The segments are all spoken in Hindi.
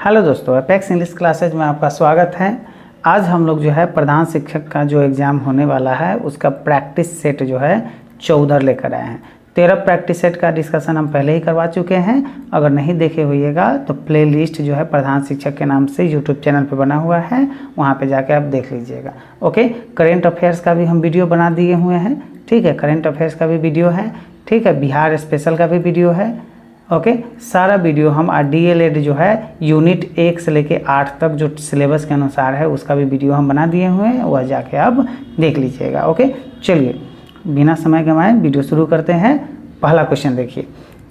हेलो दोस्तों, अपेक्स इंग्लिश क्लासेज में आपका स्वागत है। आज हम लोग जो है प्रधान शिक्षक का जो एग्ज़ाम होने वाला है उसका प्रैक्टिस सेट जो है 14 लेकर आए हैं। 13 प्रैक्टिस सेट का डिस्कशन हम पहले ही करवा चुके हैं। अगर नहीं देखे होइएगा तो प्ले लिस्ट जो है प्रधान शिक्षक के नाम से यूट्यूब चैनल पर बना हुआ है, वहाँ पर जाके आप देख लीजिएगा। ओके, करेंट अफेयर्स का भी हम वीडियो बना दिए हुए हैं। ठीक है, करेंट अफेयर्स का भी वीडियो है। ठीक है, बिहार स्पेशल का भी वीडियो है। ओके, सारा वीडियो हम DLED जो है यूनिट 1 से लेके 8 तक जो सिलेबस के अनुसार है उसका भी वीडियो हम बना दिए हुए हैं, वह जाके आप देख लीजिएगा। ओके, चलिए बिना समय गंवाए वीडियो शुरू करते हैं। पहला क्वेश्चन देखिए,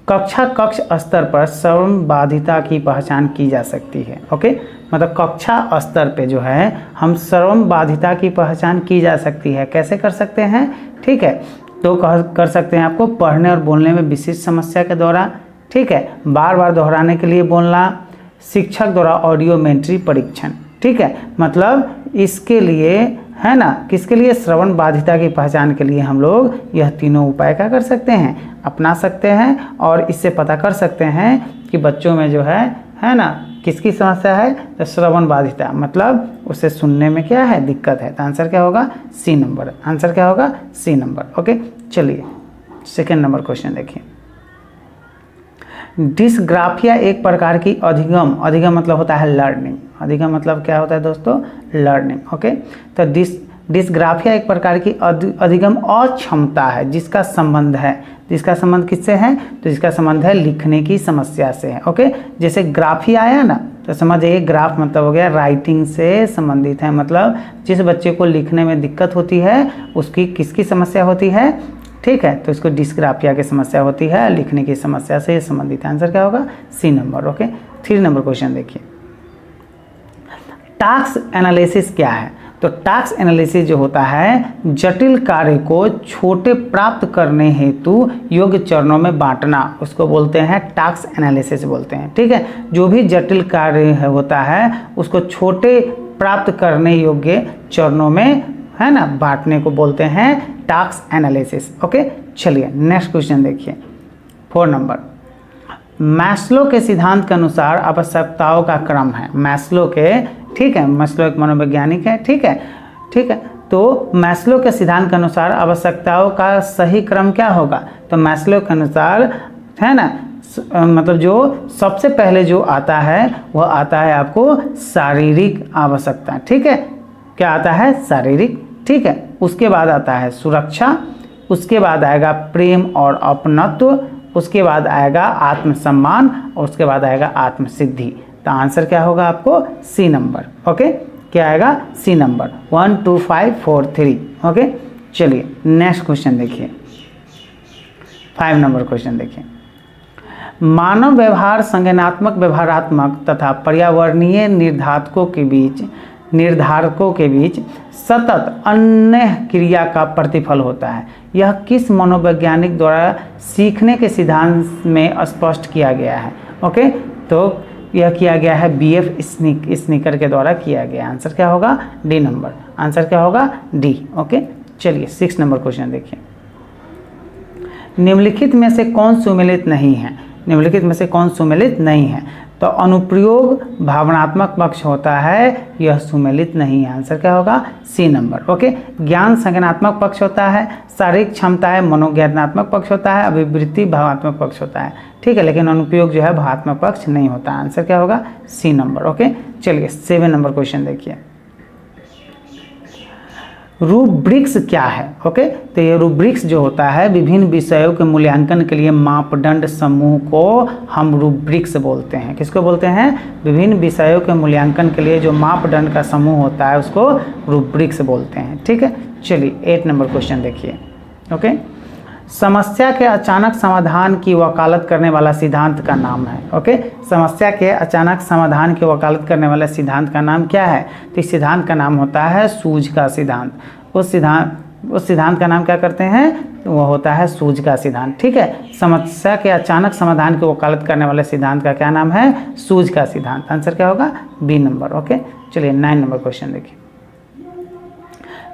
कक्ष स्तर पर श्रवण बाधिता की पहचान की जा सकती है। ओके, मतलब कक्षा स्तर पे जो है हम श्रवण बाधिता की पहचान की जा सकती है। कैसे कर सकते हैं? ठीक है, तो कर सकते हैं आपको पढ़ने और बोलने में विशिष्ट समस्या के दौरान, ठीक है, बार बार दोहराने के लिए बोलना, शिक्षक द्वारा ऑडियोमेट्री परीक्षण। ठीक है, मतलब इसके लिए है ना, किसके लिए? श्रवण बाधिता की पहचान के लिए हम लोग यह तीनों उपाय क्या कर सकते हैं, अपना सकते हैं। और इससे पता कर सकते हैं कि बच्चों में जो है ना, किसकी समस्या है? तो श्रवण बाधिता, मतलब उसे सुनने में क्या है, दिक्कत है। तो आंसर क्या होगा? C number. आंसर क्या होगा? C number. ओके, चलिए सेकेंड नंबर क्वेश्चन देखिए। डिस्ग्राफिया एक प्रकार की अधिगम मतलब होता है लर्निंग। अधिगम मतलब क्या होता है दोस्तों? लर्निंग। ओके, तो डिस्ग्राफिया एक प्रकार की अधिगम अक्षमता है जिसका संबंध है, जिसका संबंध किससे है? तो जिसका संबंध है लिखने की समस्या से है। ओके, जैसे ग्राफी आया ना, तो समझिए ग्राफ मतलब हो गया राइटिंग से संबंधित है, मतलब जिस बच्चे को लिखने में दिक्कत होती है उसकी किसकी समस्या होती है? ठीक है, तो इसको डिस्ग्राफिया की समस्या होती है, लिखने की समस्या से संबंधित। आंसर क्या होगा? C number. Okay, 3 number question देखिए, टास्क एनालिसिस क्या है? तो टास्क एनालिसिस जो होता है जटिल कार्य को छोटे प्राप्त करने हेतु योग्य चरणों में बांटना, उसको बोलते हैं टास्क एनालिसिस बोलते हैं। ठीक है, जो भी जटिल कार्य होता है उसको छोटे प्राप्त करने योग्य चरणों में है ना बांटने को बोलते हैं टास्क एनालिसिस। ओके, चलिए नेक्स्ट क्वेश्चन देखिए, 4 नंबर। मैस्लो के सिद्धांत के अनुसार आवश्यकताओं का क्रम है। मैस्लो के, ठीक है, मैस्लो एक मनोवैज्ञानिक है। ठीक है, ठीक है, तो मैस्लो के सिद्धांत के अनुसार आवश्यकताओं का सही क्रम क्या होगा? तो मैस्लो के अनुसार है ना, मतलब जो सबसे पहले जो आता है वह आता है आपको शारीरिक आवश्यकता। ठीक है, क्या आता है? शारीरिक। ठीक है, उसके बाद आता है सुरक्षा, उसके बाद आएगा प्रेम और अपनत्व, उसके बाद आएगा आत्मसम्मान और उसके बाद आएगा आत्मसिद्धि। तो आंसर क्या होगा आपको? सी नंबर। ओके, क्या आएगा? C number. 1 2 5 4 3। ओके, चलिए नेक्स्ट क्वेश्चन देखिए, 5 नंबर क्वेश्चन देखिए। मानव व्यवहार संज्ञानात्मक, व्यवहारात्मक तथा पर्यावरणीय निर्धारकों के बीच सतत अन्य क्रिया का प्रतिफल होता है। यह किस मनोवैज्ञानिक द्वारा सीखने के सिद्धांत में स्पष्ट किया गया है? ओके, तो यह किया गया है BF स्निकर के द्वारा किया गया। आंसर क्या होगा? D number. आंसर क्या होगा? डी। ओके, चलिए 6 नंबर क्वेश्चन देखिए, निम्नलिखित में से कौन सुमेलित नहीं है? निम्नलिखित में से कौन सुमेलित नहीं है? तो अनुप्रयोग भावनात्मक पक्ष होता है, यह सुमेलित नहीं है। आंसर क्या होगा? C number. ओके, ज्ञान संज्ञानात्मक पक्ष होता है, शारीरिक क्षमता है मनोज्ञानात्मक पक्ष होता है, अभिवृत्ति भावात्मक पक्ष होता है। ठीक है, लेकिन अनुप्रयोग जो है भावात्मक पक्ष नहीं होता। आंसर क्या होगा? C number. ओके, चलिए 7 नंबर क्वेश्चन देखिए, रूब्रिक्स क्या है? ओके, तो ये रूब्रिक्स जो होता है विभिन्न विषयों के मूल्यांकन के लिए मापदंड समूह को हम रूब्रिक्स बोलते हैं। किसको बोलते हैं? विभिन्न विषयों के मूल्यांकन के लिए जो मापदंड का समूह होता है उसको रूब्रिक्स बोलते हैं। ठीक है, चलिए 8 नंबर क्वेश्चन देखिए। ओके, समस्या के अचानक समाधान की वकालत करने वाला सिद्धांत का नाम है। ओके, समस्या के अचानक समाधान की वकालत करने वाला सिद्धांत का नाम क्या है? तो इस सिद्धांत का नाम होता है सूझ का सिद्धांत। उस सिद्धांत का नाम क्या करते हैं? तो वह होता है सूझ का सिद्धांत। ठीक है, समस्या के अचानक समाधान की वकालत करने वाले सिद्धांत का क्या नाम है? सूझ का सिद्धांत। आंसर क्या होगा? B number. ओके, चलिए 9 नंबर क्वेश्चन देखिए,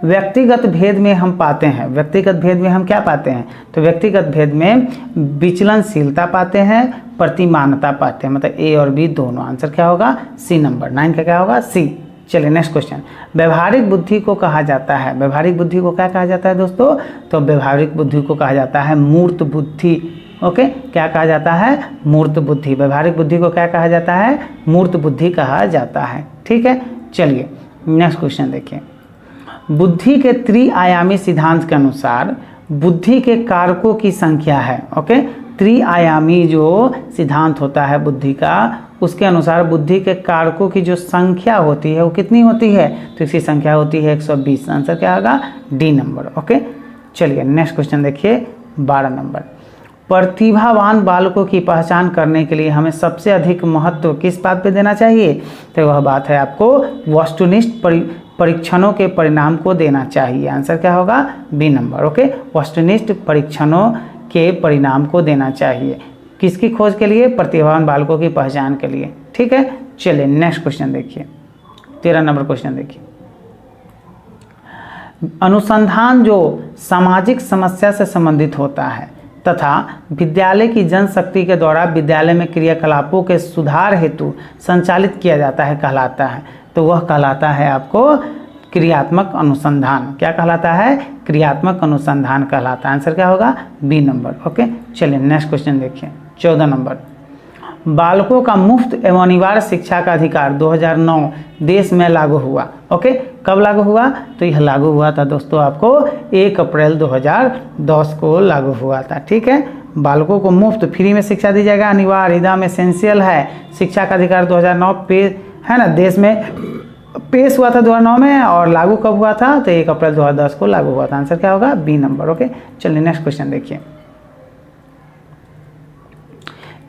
व्यक्तिगत भेद में हम पाते हैं, व्यक्तिगत भेद में हम क्या पाते हैं, तो व्यक्तिगत भेद में विचलनशीलता पाते हैं, प्रतिमानता पाते हैं, मतलब ए और बी दोनों। आंसर क्या होगा, सी नंबर 9 का क्या होगा, सी। चलिए नेक्स्ट क्वेश्चन, व्यवहारिक बुद्धि को कहा जाता है, व्यवहारिक बुद्धि को क्या कहा जाता है दोस्तों, तो व्यवहारिक बुद्धि को कहा जाता है मूर्त बुद्धि। ओके, क्या कहा जाता है, मूर्त बुद्धि। व्यवहारिक बुद्धि को क्या कहा जाता है, मूर्त बुद्धि कहा जाता है। ठीक है, चलिए नेक्स्ट क्वेश्चन देखिए, बुद्धि के त्रिआयामी सिद्धांत के अनुसार बुद्धि के कारकों की संख्या है। ओके, त्रिआयामी जो सिद्धांत होता है बुद्धि का, उसके अनुसार बुद्धि के कारकों की जो संख्या होती है वो कितनी होती है, तो इसकी संख्या होती है 120। आंसर क्या होगा, डी नंबर। ओके, चलिए नेक्स्ट क्वेश्चन देखिए 12 नंबर, प्रतिभावान बालकों की पहचान करने के लिए हमें सबसे अधिक महत्व किस बात पे देना चाहिए, तो वह बात है आपको वस्तुनिष्ठ परीक्षणों के परिणाम को देना चाहिए। आंसर क्या होगा, बी नंबर। ओके, वस्तुनिष्ठ परीक्षणों के परिणाम को देना चाहिए, किसकी खोज के लिए, प्रतिभावान बालकों की पहचान के लिए। ठीक है, चलिए नेक्स्ट क्वेश्चन देखिए 13 नंबर क्वेश्चन देखिए, अनुसंधान जो सामाजिक समस्या से संबंधित होता है तथा विद्यालय की जनशक्ति के द्वारा विद्यालय में क्रियाकलापों के सुधार हेतु संचालित किया जाता है कहलाता है, तो वह कहलाता है आपको क्रियात्मक अनुसंधान। क्या कहलाता है, क्रियात्मक अनुसंधान कहलाता है। आंसर क्या होगा, बी नंबर। ओके, चलिए नेक्स्ट क्वेश्चन देखिए 14 नंबर, बालकों का मुफ्त एवं अनिवार्य शिक्षा का अधिकार 2009 देश में लागू हुआ। ओके, कब लागू हुआ, तो यह लागू हुआ था दोस्तों आपको 1 अप्रैल 2010 को लागू हुआ था। ठीक है, बालकों को मुफ्त फ्री में शिक्षा दी जाएगा, अनिवार्य एकदम एसेंशियल है। शिक्षा का अधिकार 2009 पे है ना, देश में पेश हुआ था 2009 में, और लागू कब हुआ था, तो 1 अप्रैल 2010 को लागू हुआ था। आंसर क्या होगा, बी नंबर। ओके, चलिए नेक्स्ट क्वेश्चन देखिए,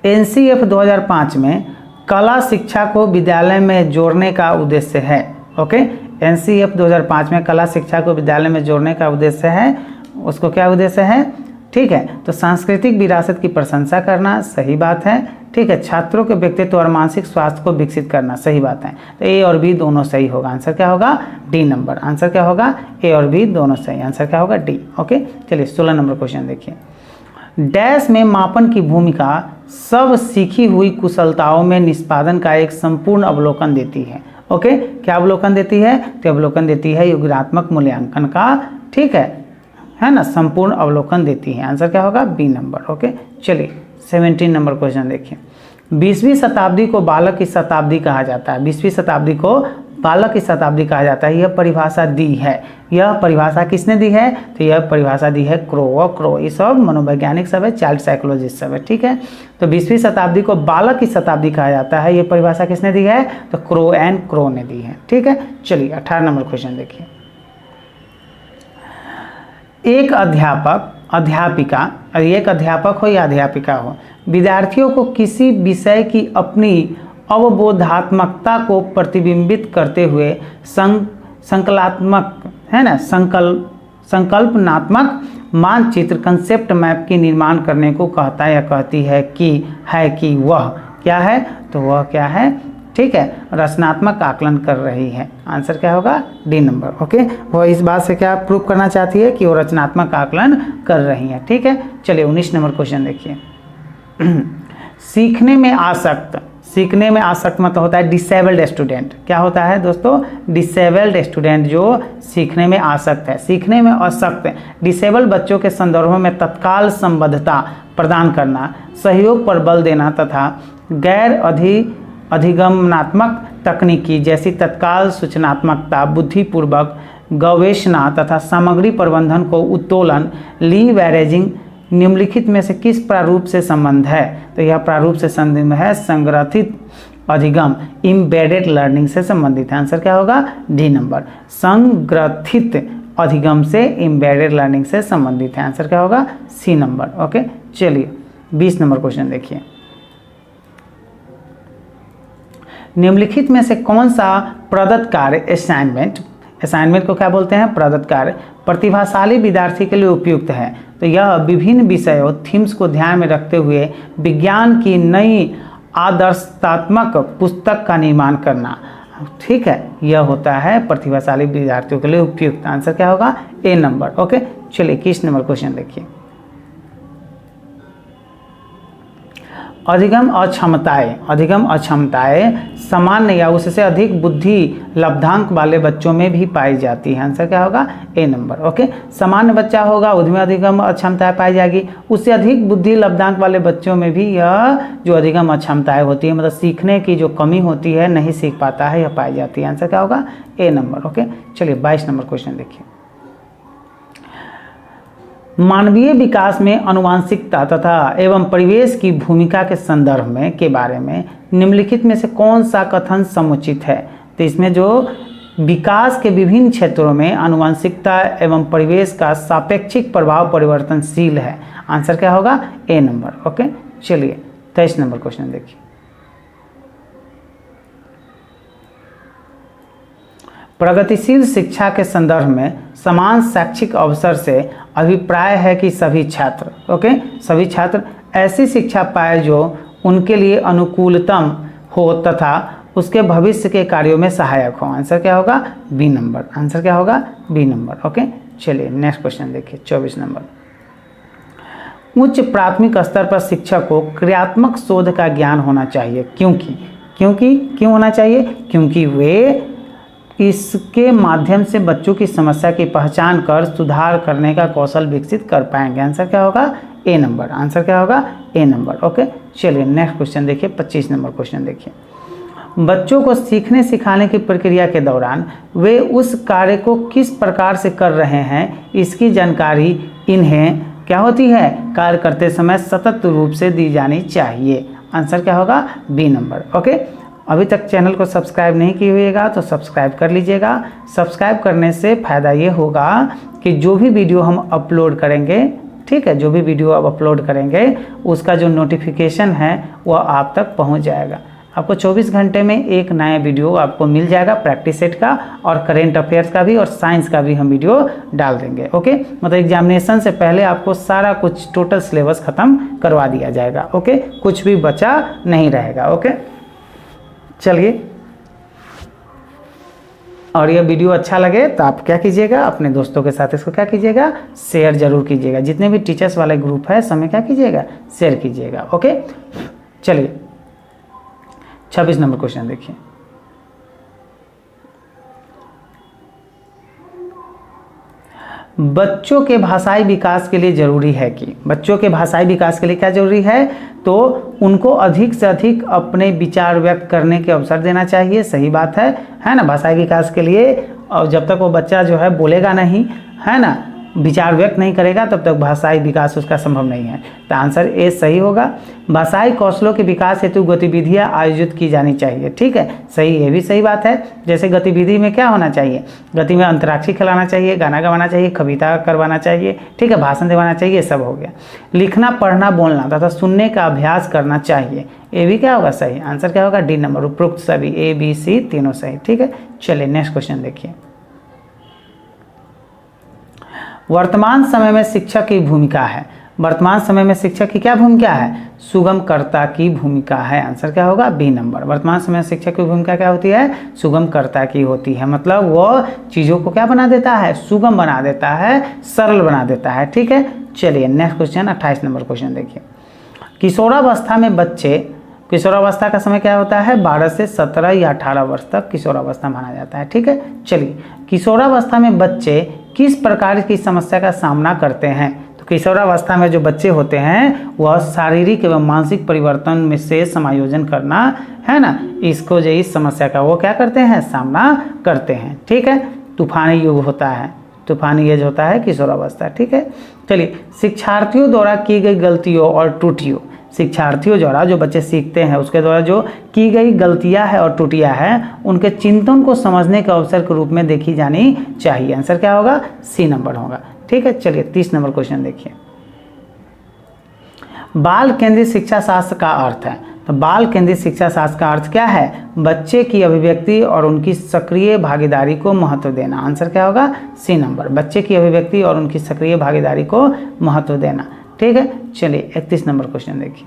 एनसीएफ 2005 में कला शिक्षा को विद्यालय में जोड़ने का उद्देश्य है। ओके, एनसीएफ 2005 में कला शिक्षा को विद्यालय में जोड़ने का उद्देश्य है, उसको क्या उद्देश्य है, ठीक है, तो सांस्कृतिक विरासत की प्रशंसा करना, सही बात है। ठीक है, छात्रों के व्यक्तित्व और मानसिक स्वास्थ्य को विकसित करना, सही बात है। तो ए और बी दोनों सही होगा। आंसर क्या होगा, डी नंबर। आंसर क्या होगा, ए और बी दोनों सही। आंसर क्या होगा, डी। ओके, चलिए 16 नंबर क्वेश्चन देखिए, डैश में मापन की भूमिका सब सीखी हुई कुशलताओं में निष्पादन का एक संपूर्ण अवलोकन देती है। ओके, क्या अवलोकन देती है, तो अवलोकन देती है योगात्मक मूल्यांकन का। ठीक है ना, संपूर्ण अवलोकन देती है। आंसर क्या होगा, बी नंबर। ओके, चलिए 17 नंबर क्वेश्चन देखिए, 20वीं शताब्दी को बालक की शताब्दी कहा जाता है। 20वीं शताब्दी को बालक की शताब्दी कहा जाता है, यह परिभाषा दी है। यह परिभाषा किसने दी है, तो यह परिभाषा दी है क्रो। और क्रो ये सब मनोवैज्ञानिक सब है, चाइल्ड साइकोलॉजिस्ट सब है। ठीक है, तो 20वीं शताब्दी को बालक की शताब्दी कहा जाता है, यह परिभाषा किसने दी है, तो क्रो एंड क्रो ने दी है। ठीक है, चलिए 18 नंबर क्वेश्चन देखिए, एक अध्यापक अध्यापिका, एक अध्यापक हो या अध्यापिका हो, विद्यार्थियों को किसी विषय की अपनी अवबोधात्मकता को प्रतिबिंबित करते हुए संकल्पनात्मक है ना, संकल्पनात्मक मानचित्र कंसेप्ट मैप की निर्माण करने को कहता है या कहती है कि वह क्या है, तो वह क्या है, ठीक है, रचनात्मक आकलन कर रही है। आंसर क्या होगा, डी नंबर। ओके, वो इस बात से क्या प्रूव करना चाहती है कि वो रचनात्मक आकलन कर रही है। ठीक है, चलिए 19 नंबर क्वेश्चन देखिए, सीखने में आसक्त, सीखने में आसक्त मतलब होता है डिसेबल्ड स्टूडेंट। क्या होता है दोस्तों, डिसेबल्ड स्टूडेंट जो सीखने में आसक्त है, सीखने में आसक्त डिसेबल्ड बच्चों के संदर्भों में तत्काल संबद्धता प्रदान करना, सहयोग पर बल देना तथा गैर अधिगमनात्मक तकनीकी जैसी तत्काल सूचनात्मकता, बुद्धिपूर्वक गवेषणा तथा सामग्री प्रबंधन को उत्तोलन, लीवरेजिंग निम्नलिखित में से किस प्रारूप से संबंध है, तो यह प्रारूप से संबंध है संग्रथित अधिगम, इम्बेडेड लर्निंग से संबंधित है। आंसर क्या होगा, डी नंबर। संग्रथित अधिगम से इम्बेडेड लर्निंग से संबंधित है। आंसर क्या होगा, सी नंबर। ओके, चलिए 20 नंबर क्वेश्चन देखिए, निम्नलिखित में से कौन सा प्रदत्त कार्य असाइनमेंट को क्या बोलते हैं, प्रदत्त कार्य प्रतिभाशाली विद्यार्थी के लिए उपयुक्त है, तो यह विभिन्न विषयों थीम्स को ध्यान में रखते हुए विज्ञान की नई आदर्शात्मक पुस्तक का निर्माण करना, ठीक है, यह होता है प्रतिभाशाली विद्यार्थियों के लिए उपयुक्त। आंसर क्या होगा? ए नंबर। ओके, चलिए 21 नंबर क्वेश्चन देखिए। अधिगम अक्षमताएं सामान्य या उससे अधिक बुद्धि लब्धांक वाले बच्चों में भी पाई जाती है। आंसर क्या होगा? ए नंबर। ओके, सामान्य बच्चा होगा उसमें अधिगम अक्षमताएं पाई जाएगी, उससे अधिक बुद्धि लब्धांक वाले बच्चों में भी यह जो अधिगम अक्षमताएं होती है, मतलब सीखने की जो कमी होती है, नहीं सीख पाता है, यह पाई जाती है। आंसर क्या होगा? ए नंबर। ओके, चलिए 22 नंबर क्वेश्चन देखिए। मानवीय विकास में आनुवंशिकता तथा एवं परिवेश की भूमिका के संदर्भ में के बारे में निम्नलिखित में से कौन सा कथन समुचित है? तो इसमें जो विकास के विभिन्न क्षेत्रों में आनुवंशिकता एवं परिवेश का सापेक्षिक प्रभाव परिवर्तनशील है। आंसर क्या होगा? ए नंबर। ओके, चलिए 23 नंबर क्वेश्चन देखिए। प्रगतिशील शिक्षा के संदर्भ में समान शैक्षिक अवसर से अभिप्राय है कि सभी छात्र ऐसी शिक्षा पाए जो उनके लिए अनुकूलतम हो तथा उसके भविष्य के कार्यों में सहायक हो। आंसर क्या होगा? B number. आंसर क्या होगा? B number. ओके, चलिए नेक्स्ट क्वेश्चन देखिए 24 नंबर। उच्च प्राथमिक स्तर पर शिक्षक को क्रियात्मक शोध का ज्ञान होना चाहिए। क्यों होना चाहिए? क्योंकि वे इसके माध्यम से बच्चों की समस्या की पहचान कर सुधार करने का कौशल विकसित कर पाएंगे। आंसर क्या होगा? ए नंबर। आंसर क्या होगा? ए नंबर। ओके, चलिए नेक्स्ट क्वेश्चन देखिए 25 नंबर क्वेश्चन देखिए। बच्चों को सीखने सिखाने की प्रक्रिया के दौरान वे उस कार्य को किस प्रकार से कर रहे हैं, इसकी जानकारी इन्हें क्या होती है? कार्य करते समय सतत रूप से दी जानी चाहिए। आंसर क्या होगा? B number. ओके, अभी तक चैनल को सब्सक्राइब नहीं किए हुएगा तो सब्सक्राइब कर लीजिएगा। सब्सक्राइब करने से फ़ायदा ये होगा कि जो भी वीडियो हम अपलोड करेंगे, ठीक है, जो भी वीडियो आप अपलोड करेंगे उसका जो नोटिफिकेशन है वह आप तक पहुंच जाएगा। आपको 24 घंटे में एक नया वीडियो आपको मिल जाएगा, प्रैक्टिस सेट का और करेंट अफेयर्स का भी और साइंस का भी हम वीडियो डाल देंगे। ओके, मतलब एग्जामिनेशन से पहले आपको सारा कुछ टोटल सिलेबस ख़त्म करवा दिया जाएगा। ओके, कुछ भी बचा नहीं रहेगा। ओके, चलिए, और यह वीडियो अच्छा लगे तो आप क्या कीजिएगा, अपने दोस्तों के साथ इसको क्या कीजिएगा, शेयर जरूर कीजिएगा। जितने भी टीचर्स वाले ग्रुप है सब में क्या कीजिएगा, शेयर कीजिएगा। ओके, चलिए 26 नंबर क्वेश्चन देखिए। बच्चों के भाषाई विकास के लिए जरूरी है कि बच्चों के भाषाई विकास के लिए क्या जरूरी है, तो उनको अधिक से अधिक अपने विचार व्यक्त करने के अवसर देना चाहिए। सही बात है ना। भाषाई विकास के लिए, और जब तक वो बच्चा जो है बोलेगा नहीं, है ना, विचार व्यक्त नहीं करेगा, तब तक भाषाई विकास उसका संभव नहीं है। तो आंसर ए सही होगा। भाषाई कौशलों के विकास हेतु गतिविधियां आयोजित की जानी चाहिए। ठीक है, सही, ये भी सही बात है। जैसे गतिविधि में क्या होना चाहिए, गति में अंतराक्षरी खिलाना चाहिए, गाना गवाना चाहिए, कविता करवाना चाहिए, ठीक है, भाषण देवाना चाहिए, ये सब हो गया। लिखना, पढ़ना, बोलना तथा सुनने का अभ्यास करना चाहिए, ये भी क्या होगा, सही। आंसर क्या होगा, डी नंबर। उपरोक्त सभी ए बी सी तीनों सही। ठीक है, चलिए नेक्स्ट क्वेश्चन देखिए। वर्तमान समय में शिक्षक की भूमिका है। वर्तमान समय में शिक्षक की क्या भूमिका है, सुगमकर्ता की भूमिका है। आंसर क्या होगा, बी नंबर। वर्तमान समय में शिक्षक की भूमिका क्या होती है, सुगमकर्ता की होती है। मतलब वो चीज़ों को क्या बना देता है, सुगम बना देता है, सरल बना देता है। ठीक है, चलिए नेक्स्ट क्वेश्चन 28 नंबर क्वेश्चन देखिए। किशोरावस्था में बच्चे, किशोरावस्था का समय क्या होता है, 12 से 17 या 18 वर्ष तक किशोरावस्था माना जाता है। ठीक है, चलिए, किशोरावस्था में बच्चे किस प्रकार की समस्या का सामना करते हैं। तो किशोरावस्था में जो बच्चे होते हैं वह शारीरिक एवं मानसिक परिवर्तन में से समायोजन करना, है ना, इसको जो इस समस्या का वो क्या करते हैं, सामना करते हैं। ठीक है, तूफानी युग होता है, तूफानी एज होता है किशोरावस्था। ठीक है, चलिए, शिक्षार्थियों द्वारा की गई गलतियों और त्रुटियों, शिक्षार्थियों द्वारा जो बच्चे सीखते हैं उसके द्वारा जो की गई गलतियां हैं और त्रुटियां हैं, उनके चिंतन को समझने के अवसर के रूप में देखी जानी चाहिए। आंसर क्या होगा, सी नंबर होगा। ठीक है, चलिए 30 नंबर क्वेश्चन देखिए। बाल केंद्रित शिक्षा शास्त्र का अर्थ है। तो बाल केंद्रित शिक्षा शास्त्र का अर्थ क्या है, बच्चे की अभिव्यक्ति और उनकी सक्रिय भागीदारी को महत्व देना। आंसर क्या होगा, सी नंबर। बच्चे की अभिव्यक्ति और उनकी सक्रिय भागीदारी को महत्व देना। ठीक है, चलिए 31 नंबर क्वेश्चन देखिए।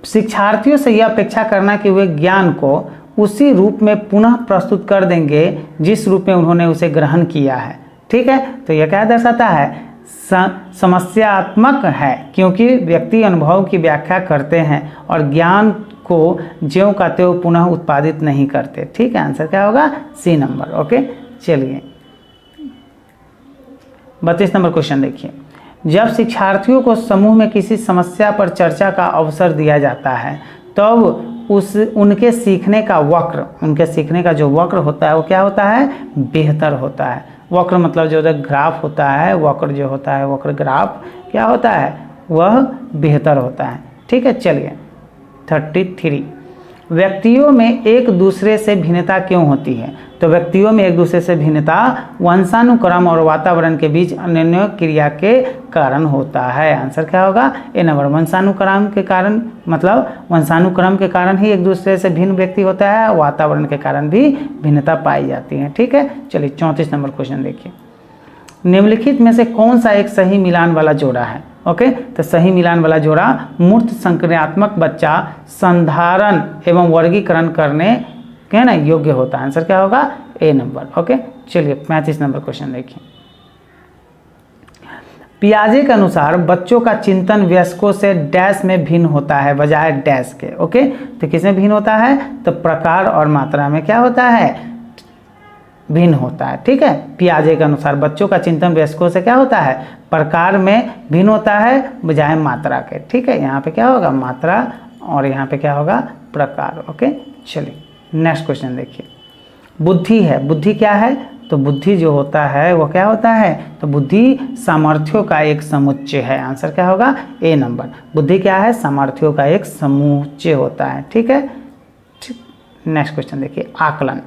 शिक्षार्थियों से यह अपेक्षा करना कि वे ज्ञान को उसी रूप में पुनः प्रस्तुत कर देंगे जिस रूप में उन्होंने उसे ग्रहण किया है। ठीक है, तो यह क्या दर्शाता है, समस्यात्मक है, क्योंकि व्यक्ति अनुभव की व्याख्या करते हैं और ज्ञान को ज्यों का त्यों पुनः उत्पादित नहीं करते। ठीक है, आंसर क्या होगा, सी नंबर। ओके, चलिए 32 नंबर क्वेश्चन देखिए। जब शिक्षार्थियों को समूह में किसी समस्या पर चर्चा का अवसर दिया जाता है तब उनके सीखने का वक्र, उनके सीखने का जो वक्र होता है वो क्या होता है, बेहतर होता है। वक्र मतलब जो ग्राफ होता है, वक्र जो होता है, वक्र ग्राफ क्या होता है, वह बेहतर होता है। ठीक है, चलिए 33, व्यक्तियों में एक दूसरे से भिन्नता क्यों होती है? तो व्यक्तियों में एक दूसरे से भिन्नता वंशानुक्रम और वातावरण के बीच अन्योन्य क्रिया के कारण होता है। आंसर क्या होगा, ए नंबर। वंशानुक्रम के कारण, मतलब वंशानुक्रम के कारण ही एक दूसरे से भिन्न व्यक्ति होता है, वातावरण के कारण भी भिन्नता पाई जाती है। ठीक है, चलिए 34 नंबर क्वेश्चन देखिए। निम्नलिखित में से कौन सा एक सही मिलान वाला जोड़ा है? ओके, तो सही मिलान वाला जोड़ा मूर्त संक्रियात्मक बच्चा संधारण एवं वर्गीकरण करने के ना योग्य होता है। आंसर क्या होगा, ए नंबर। ओके, चलिए 35 नंबर क्वेश्चन देखिए। पियाजे के अनुसार बच्चों का चिंतन वयस्कों से डैश में भिन्न होता है बजाय डैश के। ओके, तो किसमें भिन्न होता है, तो प्रकार और मात्रा में क्या होता है, भिन्न होता है। ठीक है, पियाजे के अनुसार बच्चों का चिंतन वयस्कों से क्या होता है, प्रकार में भिन्न होता है बजाय मात्रा के। ठीक है, यहाँ पे क्या होगा, मात्रा, और यहाँ पे क्या होगा, प्रकार। ओके, चलिए नेक्स्ट क्वेश्चन देखिए। बुद्धि है, बुद्धि क्या है, तो बुद्धि जो होता है वो क्या होता है, तो बुद्धि सामर्थ्यों का एक समुच्चय है। आंसर क्या होगा, ए नंबर। बुद्धि क्या है, सामर्थ्यों का एक समुच्चय होता है। ठीक है, नेक्स्ट क्वेश्चन देखिए। आकलन,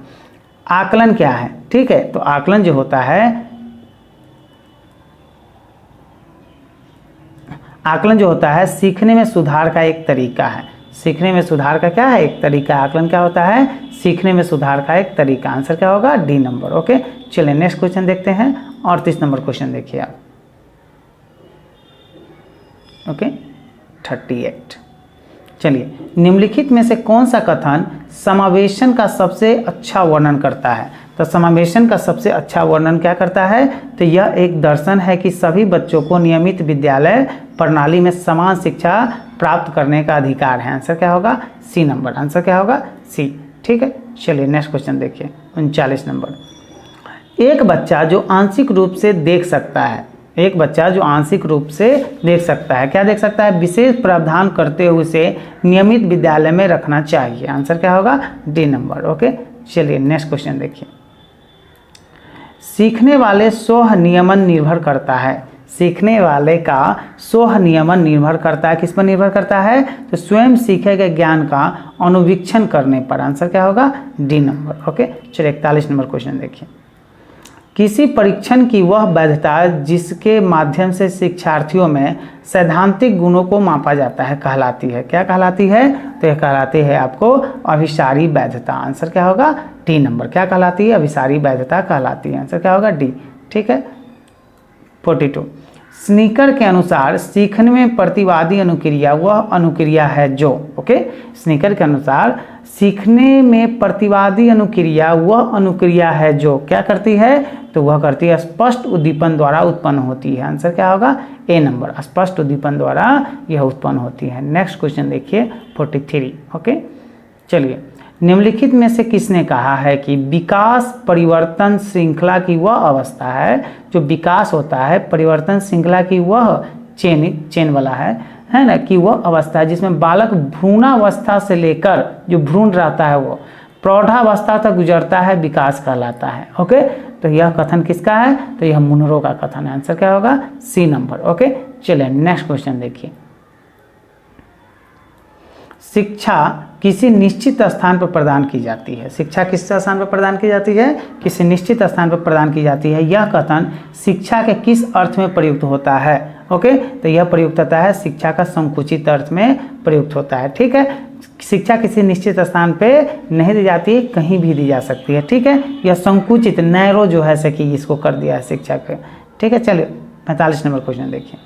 आकलन क्या है? ठीक है, तो आकलन जो होता है, आकलन जो होता है सीखने में सुधार का एक तरीका है। सीखने में सुधार का क्या है, एक तरीका। आकलन क्या होता है, सीखने में सुधार का एक तरीका। आंसर क्या होगा, डी नंबर। ओके, चलिए नेक्स्ट क्वेश्चन देखते हैं। 38 नंबर क्वेश्चन देखिए आप। ओके, 38। चलिए, निम्नलिखित में से कौन सा कथन समावेशन का सबसे अच्छा वर्णन करता है? तो समावेशन का सबसे अच्छा वर्णन क्या करता है, तो यह एक दर्शन है कि सभी बच्चों को नियमित विद्यालय प्रणाली में समान शिक्षा प्राप्त करने का अधिकार है। आंसर क्या होगा, सी नंबर। आंसर क्या होगा, सी। ठीक है, चलिए नेक्स्ट क्वेश्चन देखिए। 39 नंबर। एक बच्चा जो आंशिक रूप से देख सकता है, एक बच्चा जो आंशिक रूप से देख सकता है, क्या देख सकता है, विशेष प्रावधान करते हुए उसे नियमित विद्यालय में रखना चाहिए। आंसर क्या होगा, डी नंबर। ओके, चलिए नेक्स्ट क्वेश्चन देखिए। सीखने वाले स्व नियमन निर्भर करता है, सीखने वाले का स्व नियमन निर्भर करता है, किस पर निर्भर करता है, तो स्वयं सीखे गए ज्ञान का अनुवीक्षण करने पर। आंसर क्या होगा, डी नंबर। ओके, चलिए 41 नंबर क्वेश्चन देखिए। किसी परीक्षण की वह वैधता जिसके माध्यम से शिक्षार्थियों में सैद्धांतिक गुणों को मापा जाता है कहलाती है, क्या कहलाती है, तो यह कहलाती है आपको अभिसारी वैधता। आंसर क्या होगा, डी नंबर। क्या कहलाती है, अभिसारी वैधता कहलाती है। आंसर क्या होगा, डी। ठीक है, 42। स्नीकर के अनुसार सीखने में प्रतिवादी अनुक्रिया वह अनुक्रिया है जो, ओके, स्नीकर के अनुसार सीखने में प्रतिवादी अनुक्रिया वह अनुक्रिया है जो क्या करती है, तो वह करती है स्पष्ट उद्दीपन द्वारा उत्पन्न होती है। आंसर क्या होगा, ए नंबर। स्पष्ट उद्दीपन द्वारा यह उत्पन्न होती है। नेक्स्ट क्वेश्चन देखिए 43। ओके, चलिए, निम्नलिखित में से किसने कहा है कि विकास परिवर्तन श्रृंखला की वह अवस्था है, जो विकास होता है परिवर्तन श्रृंखला की वह चेन वाला है ना, कि वह अवस्था जिसमें बालक भ्रूणावस्था से लेकर जो भ्रूण रहता है वो प्रौढ़ावस्था तक गुजरता है, विकास कहलाता है। ओके, तो यह कथन किसका है, तो यह मुनरो का कथन है। आंसर क्या होगा, सी नंबर। ओके, चलिए नेक्स्ट क्वेश्चन देखिए। शिक्षा किसी निश्चित स्थान पर प्रदान की जाती है, शिक्षा किस स्थान पर प्रदान की जाती है, किसी निश्चित स्थान पर प्रदान की जाती है। यह कथन शिक्षा के किस अर्थ में प्रयुक्त होता है, ओके, तो यह प्रयुक्त होता है शिक्षा का संकुचित अर्थ में प्रयुक्त होता है। ठीक है, शिक्षा किसी निश्चित स्थान पे नहीं दी जाती है, कहीं भी दी जा सकती है। ठीक है, यह संकुचित नैरो जो है से कि इसको कर दिया है शिक्षा के। ठीक है, चलिए 45 नंबर क्वेश्चन देखिए।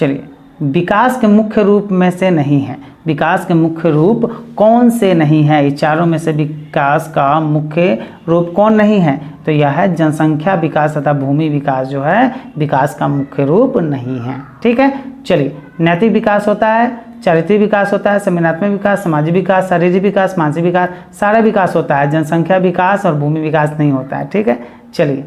चलिए, विकास के मुख्य रूप में से नहीं है। विकास के मुख्य रूप कौन से नहीं है? इस चारों में से विकास का मुख्य रूप कौन नहीं है? तो यह है जनसंख्या विकास तथा भूमि विकास जो है विकास का मुख्य रूप नहीं है। ठीक है, चलिए, नैतिक विकास होता है, चारित्रिक विकास होता है, संवेदनात्मक विकास, सामाजिक विकास, शारीरिक विकास, मानसिक विकास, सारा विकास होता है। जनसंख्या विकास और भूमि विकास नहीं होता है। ठीक है, चलिए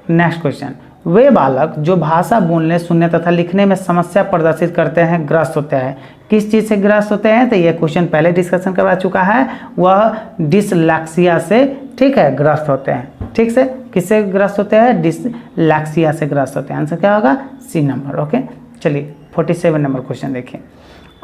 नेक्स्ट क्वेश्चन। वे बालक जो भाषा बोलने, सुनने तथा लिखने में समस्या प्रदर्शित करते हैं ग्रस्त होते हैं। किस चीज़ से ग्रस्त होते हैं? तो ये क्वेश्चन पहले डिस्कशन करवा चुका है, वह डिसलैक्सिया से, ठीक है, ग्रस्त होते हैं। ठीक से, किससे ग्रस्त होते हैं? डिसलैक्सिया से ग्रस्त होते हैं। आंसर क्या होगा? C number. ओके, चलिए 47 नंबर क्वेश्चन देखिए।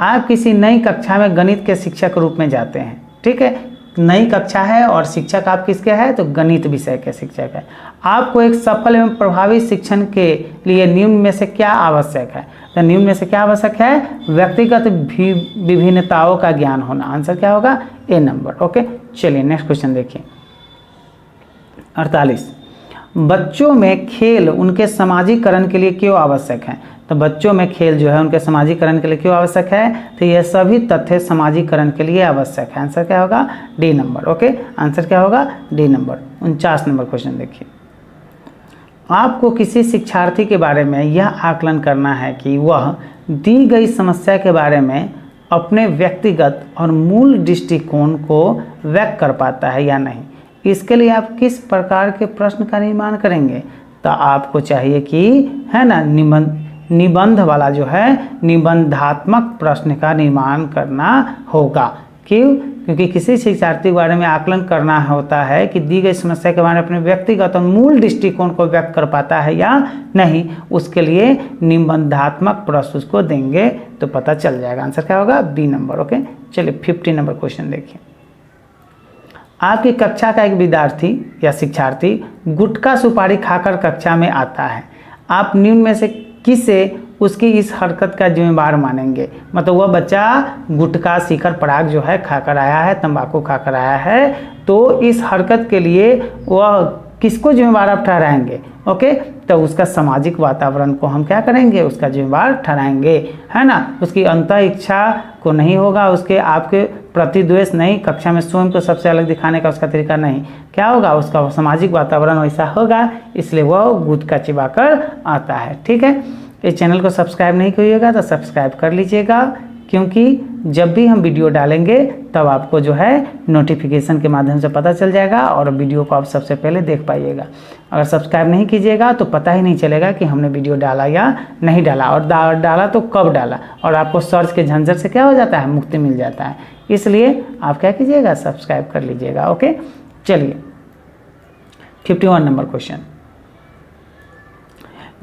आप किसी नई कक्षा में गणित के शिक्षक रूप में जाते हैं। ठीक है, नई कक्षा है और शिक्षक आप किसके हैं? तो गणित विषय के शिक्षक है। आपको एक सफल एवं प्रभावी शिक्षण के लिए निम्न में से क्या आवश्यक है? तो निम्न में से क्या आवश्यक है? व्यक्तिगत विभिन्नताओं का ज्ञान होना। आंसर क्या होगा? ए नंबर। ओके, चलिए नेक्स्ट क्वेश्चन देखिए। 48, बच्चों में खेल उनके सामाजिकरण के लिए क्यों आवश्यक है? तो बच्चों में खेल जो है उनके सामाजिकरण के लिए क्यों आवश्यक है? तो यह सभी तथ्य सामाजिकरण के लिए आवश्यक है। आंसर क्या होगा? D number. ओके, आंसर क्या होगा? D number. 49 नंबर क्वेश्चन देखिए। आपको किसी शिक्षार्थी के बारे में यह आकलन करना है कि वह दी गई समस्या के बारे में अपने व्यक्तिगत और मूल दृष्टिकोण को व्यक्त कर पाता है या नहीं। इसके लिए आप किस प्रकार के प्रश्न का निर्माण करेंगे? तो आपको चाहिए कि, है ना, निबंध वाला जो है निबंधात्मक प्रश्न का निर्माण करना होगा। क्यों? क्योंकि किसी शिक्षार्थी के बारे में आकलन करना होता है कि दी गई समस्या के बारे में अपने व्यक्तिगत और मूल दृष्टिकोण को व्यक्त कर पाता है या नहीं। उसके लिए निबंधात्मक प्रश्न उसको देंगे तो पता चल जाएगा। आंसर क्या होगा? B number. ओके, चलिए 50 नंबर क्वेश्चन देखिए। आपकी कक्षा का एक विद्यार्थी या शिक्षार्थी गुटखा सुपारी खाकर कक्षा में आता है। आप निम्न में से किसे उसकी इस हरकत का जिम्मेदार मानेंगे? मतलब वह बच्चा गुटखा, शिखर, पराग जो है खाकर आया है, तंबाकू खाकर आया है, तो इस हरकत के लिए वह किसको जिम्मेदार आप ठहराएंगे? ओके, तो उसका सामाजिक वातावरण को हम क्या करेंगे? उसका जिम्मेदार ठहराएंगे, है ना। उसकी अंतः इच्छा को नहीं होगा, उसके आपके प्रति द्वेष नहीं, कक्षा में स्वयं को सबसे अलग दिखाने का उसका तरीका नहीं, क्या होगा? उसका सामाजिक वातावरण वैसा होगा, इसलिए वह गुटखा चिबाकर आता है। ठीक है, इस चैनल को सब्सक्राइब नहीं किएगा तो सब्सक्राइब कर लीजिएगा, क्योंकि जब भी हम वीडियो डालेंगे तब आपको जो है नोटिफिकेशन के माध्यम से पता चल जाएगा और वीडियो को आप सबसे पहले देख पाइएगा। अगर सब्सक्राइब नहीं कीजिएगा तो पता ही नहीं चलेगा कि हमने वीडियो डाला या नहीं डाला, और डाला तो कब डाला, और आपको सर्च के झंझट से क्या हो जाता है? मुक्ति मिल जाता है। इसलिए आप क्या कीजिएगा? सब्सक्राइब कर लीजिएगा। ओके, चलिए 51 नंबर क्वेश्चन।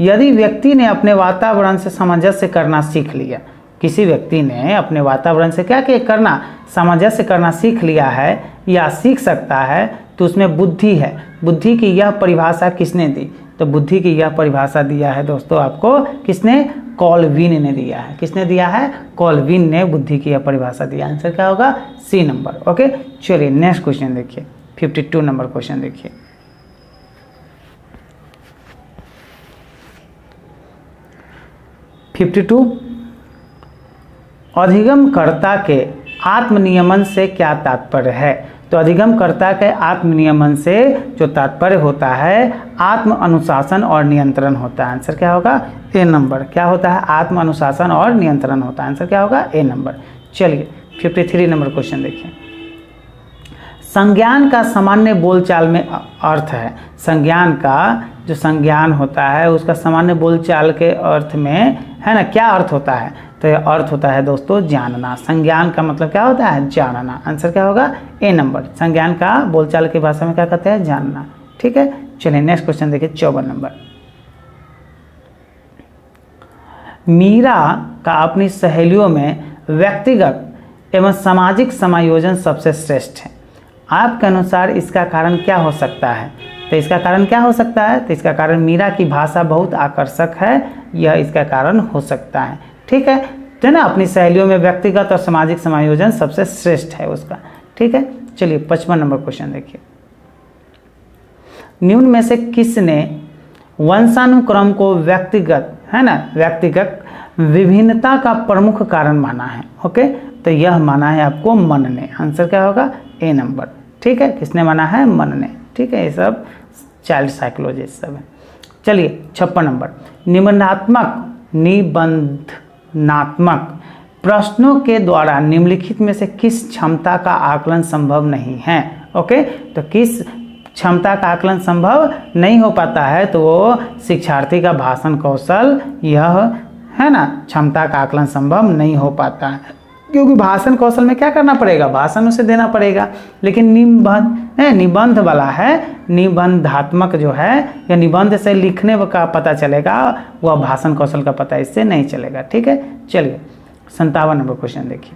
यदि व्यक्ति ने अपने वातावरण से सामंजस्य करना सीख लिया, किसी व्यक्ति ने अपने वातावरण से क्या करना? सामंजस्य करना सीख लिया है या सीख सकता है, तो उसमें बुद्धि है। बुद्धि की यह परिभाषा किसने दी? तो बुद्धि की यह परिभाषा दिया है दोस्तों आपको किसने? कॉल्विन ने दिया है। किसने दिया है? कॉल्विन ने बुद्धि की यह परिभाषा दिया। आंसर क्या होगा? C number. ओके, चलिए नेक्स्ट क्वेश्चन देखिए। 52 नंबर क्वेश्चन देखिए। अधिगमकर्ता के आत्मनियमन से क्या तात्पर्य है? तो अधिगमकर्ता के आत्मनियमन से जो तात्पर्य होता है आत्म अनुशासन और नियंत्रण होता है। आंसर क्या होगा? ए नंबर। क्या होता है? आत्म अनुशासन और नियंत्रण होता है। आंसर क्या होगा? ए नंबर। चलिए 53 नंबर क्वेश्चन देखिए। संज्ञान का सामान्य बोलचाल में अर्थ है। संज्ञान का जो संज्ञान होता है उसका सामान्य बोलचाल के अर्थ में, है ना, क्या अर्थ होता है? तो यह अर्थ होता है दोस्तों जानना। संज्ञान का मतलब क्या होता है? जानना। आंसर क्या होगा? ए नंबर। संज्ञान का बोलचाल की भाषा में क्या कहते हैं? जानना। ठीक है, चलिए नेक्स्ट क्वेश्चन देखिए 54 नंबर। मीरा का अपनी सहेलियों में व्यक्तिगत एवं सामाजिक समायोजन सबसे श्रेष्ठ है। आपके अनुसार इसका कारण क्या हो सकता है? तो इसका कारण क्या हो सकता है? तो इसका कारण मीरा की भाषा बहुत आकर्षक है, यह इसका कारण हो सकता है। ठीक है, तो ना अपनी सहेलियों में व्यक्तिगत और सामाजिक समायोजन सबसे श्रेष्ठ है उसका। ठीक है, चलिए 55 नंबर क्वेश्चन देखिए। निम्न में से किसने वंशानुक्रम को व्यक्तिगत, है ना, व्यक्तिगत विभिन्नता का प्रमुख कारण माना है। ओके, तो यह माना है आपको मन ने। आंसर क्या होगा? ए नंबर। ठीक है, किसने माना है? मन ने। ठीक है, ये सब चाइल्ड साइकोलॉजी सब है। चलिए 56 नंबर, निबंधात्मक प्रश्नों के द्वारा निम्नलिखित में से किस क्षमता का आकलन संभव नहीं है? ओके, तो किस क्षमता का आकलन संभव नहीं हो पाता है? तो वो शिक्षार्थी का भाषण कौशल, यह है ना, क्षमता का आकलन संभव नहीं हो पाता है, क्योंकि भाषण कौशल में क्या करना पड़ेगा? भाषण उसे देना पड़ेगा। लेकिन निबंध वाला है, निबंधात्मक जो है या निबंध से लिखने का पता चलेगा, वह भाषण कौशल का पता इससे नहीं चलेगा। ठीक है, चलिए 57 नंबर क्वेश्चन देखिए।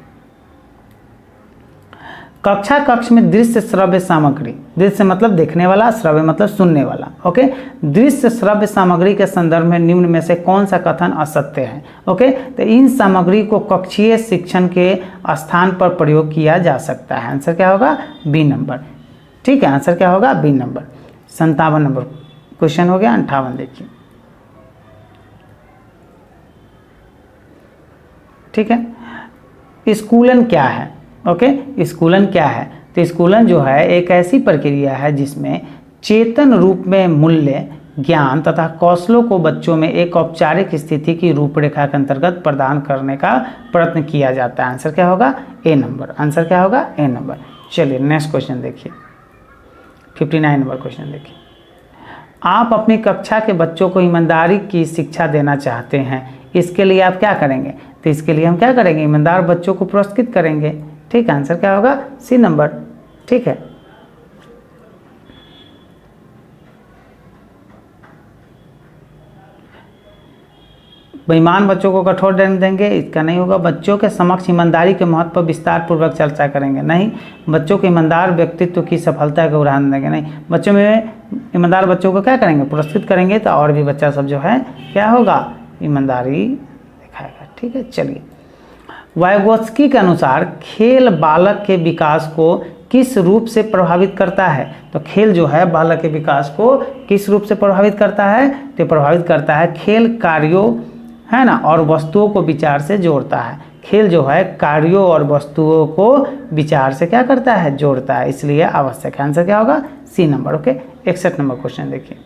कक्षा कक्ष में दृश्य श्रव्य सामग्री, दृश्य मतलब देखने वाला, श्रव्य मतलब सुनने वाला। ओके, दृश्य श्रव्य सामग्री के संदर्भ में निम्न में से कौन सा कथन असत्य है? ओके, तो इन सामग्री को कक्षीय शिक्षण के स्थान पर प्रयोग किया जा सकता है। आंसर क्या होगा? B number. ठीक है, आंसर क्या होगा? B number. 57 नंबर क्वेश्चन हो गया। 58 देखिए। ठीक है, स्कूलन क्या है? ओके, स्कूलन क्या है? तो स्कूलन जो है एक ऐसी प्रक्रिया है जिसमें चेतन रूप में मूल्य, ज्ञान तथा कौशलों को बच्चों में एक औपचारिक स्थिति की रूपरेखा के अंतर्गत प्रदान करने का प्रयत्न किया जाता है। आंसर क्या होगा? ए नंबर। आंसर क्या होगा? ए नंबर। चलिए नेक्स्ट क्वेश्चन देखिए। 59 नंबर क्वेश्चन देखिए। आप अपनी कक्षा के बच्चों को ईमानदारी की शिक्षा देना चाहते हैं, इसके लिए आप क्या करेंगे? तो इसके लिए हम क्या करेंगे? ईमानदार बच्चों को पुरस्कृत करेंगे। ठीक है, आंसर क्या होगा? C number. ठीक है, बेईमान बच्चों को कठोर दंड देंगे, इसका नहीं होगा। बच्चों के समक्ष ईमानदारी के महत्व पर विस्तार पूर्वक चर्चा करेंगे, नहीं। बच्चों के ईमानदार व्यक्तित्व की सफलता का उदाहरण देंगे, नहीं। बच्चों में ईमानदार बच्चों को क्या करेंगे? पुरस्कृत करेंगे, तो और भी बच्चा सब जो है क्या होगा? ईमानदारी दिखाएगा। ठीक है, चलिए वाइगोत्स्की के अनुसार खेल बालक के विकास को किस रूप से प्रभावित करता है? तो खेल जो है बालक के विकास को किस रूप से प्रभावित करता है? तो प्रभावित करता है खेल कार्यों, है ना, और वस्तुओं को विचार से जोड़ता है। खेल जो है कार्यों और वस्तुओं को विचार से क्या करता है? जोड़ता है, इसलिए आवश्यक है। आंसर क्या होगा? C number. Okay, 61 number question देखिए।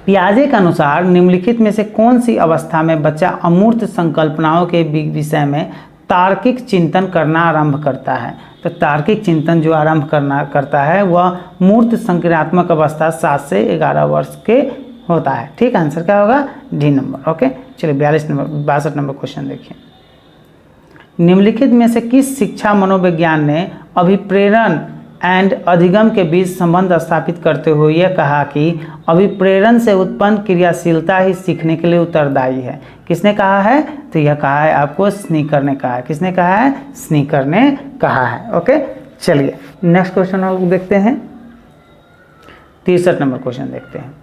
पियाजे के अनुसार निम्नलिखित में से कौन सी अवस्था में बच्चा अमूर्त संकल्पनाओं के विषय में तार्किक चिंतन करना आरंभ करता है? तो तार्किक चिंतन जो आरंभ करता है वह मूर्त संक्रियात्मक अवस्था 7 से 11 वर्ष के होता है। ठीक, आंसर क्या होगा? D number. ओके, चलिए 62 नंबर क्वेश्चन देखिए। निम्नलिखित में से किस शिक्षा मनोविज्ञान ने अभिप्रेरण एंड अधिगम के बीच संबंध स्थापित करते हुए यह कहा कि अभिप्रेरण से उत्पन्न क्रियाशीलता ही सीखने के लिए उत्तरदायी है? किसने कहा है? तो यह कहा है आपको स्नीकर ने कहा है। किसने कहा है? स्नीकर ने कहा है। ओके, चलिए नेक्स्ट क्वेश्चन हम लोग देखते हैं। 63 नंबर क्वेश्चन देखते हैं।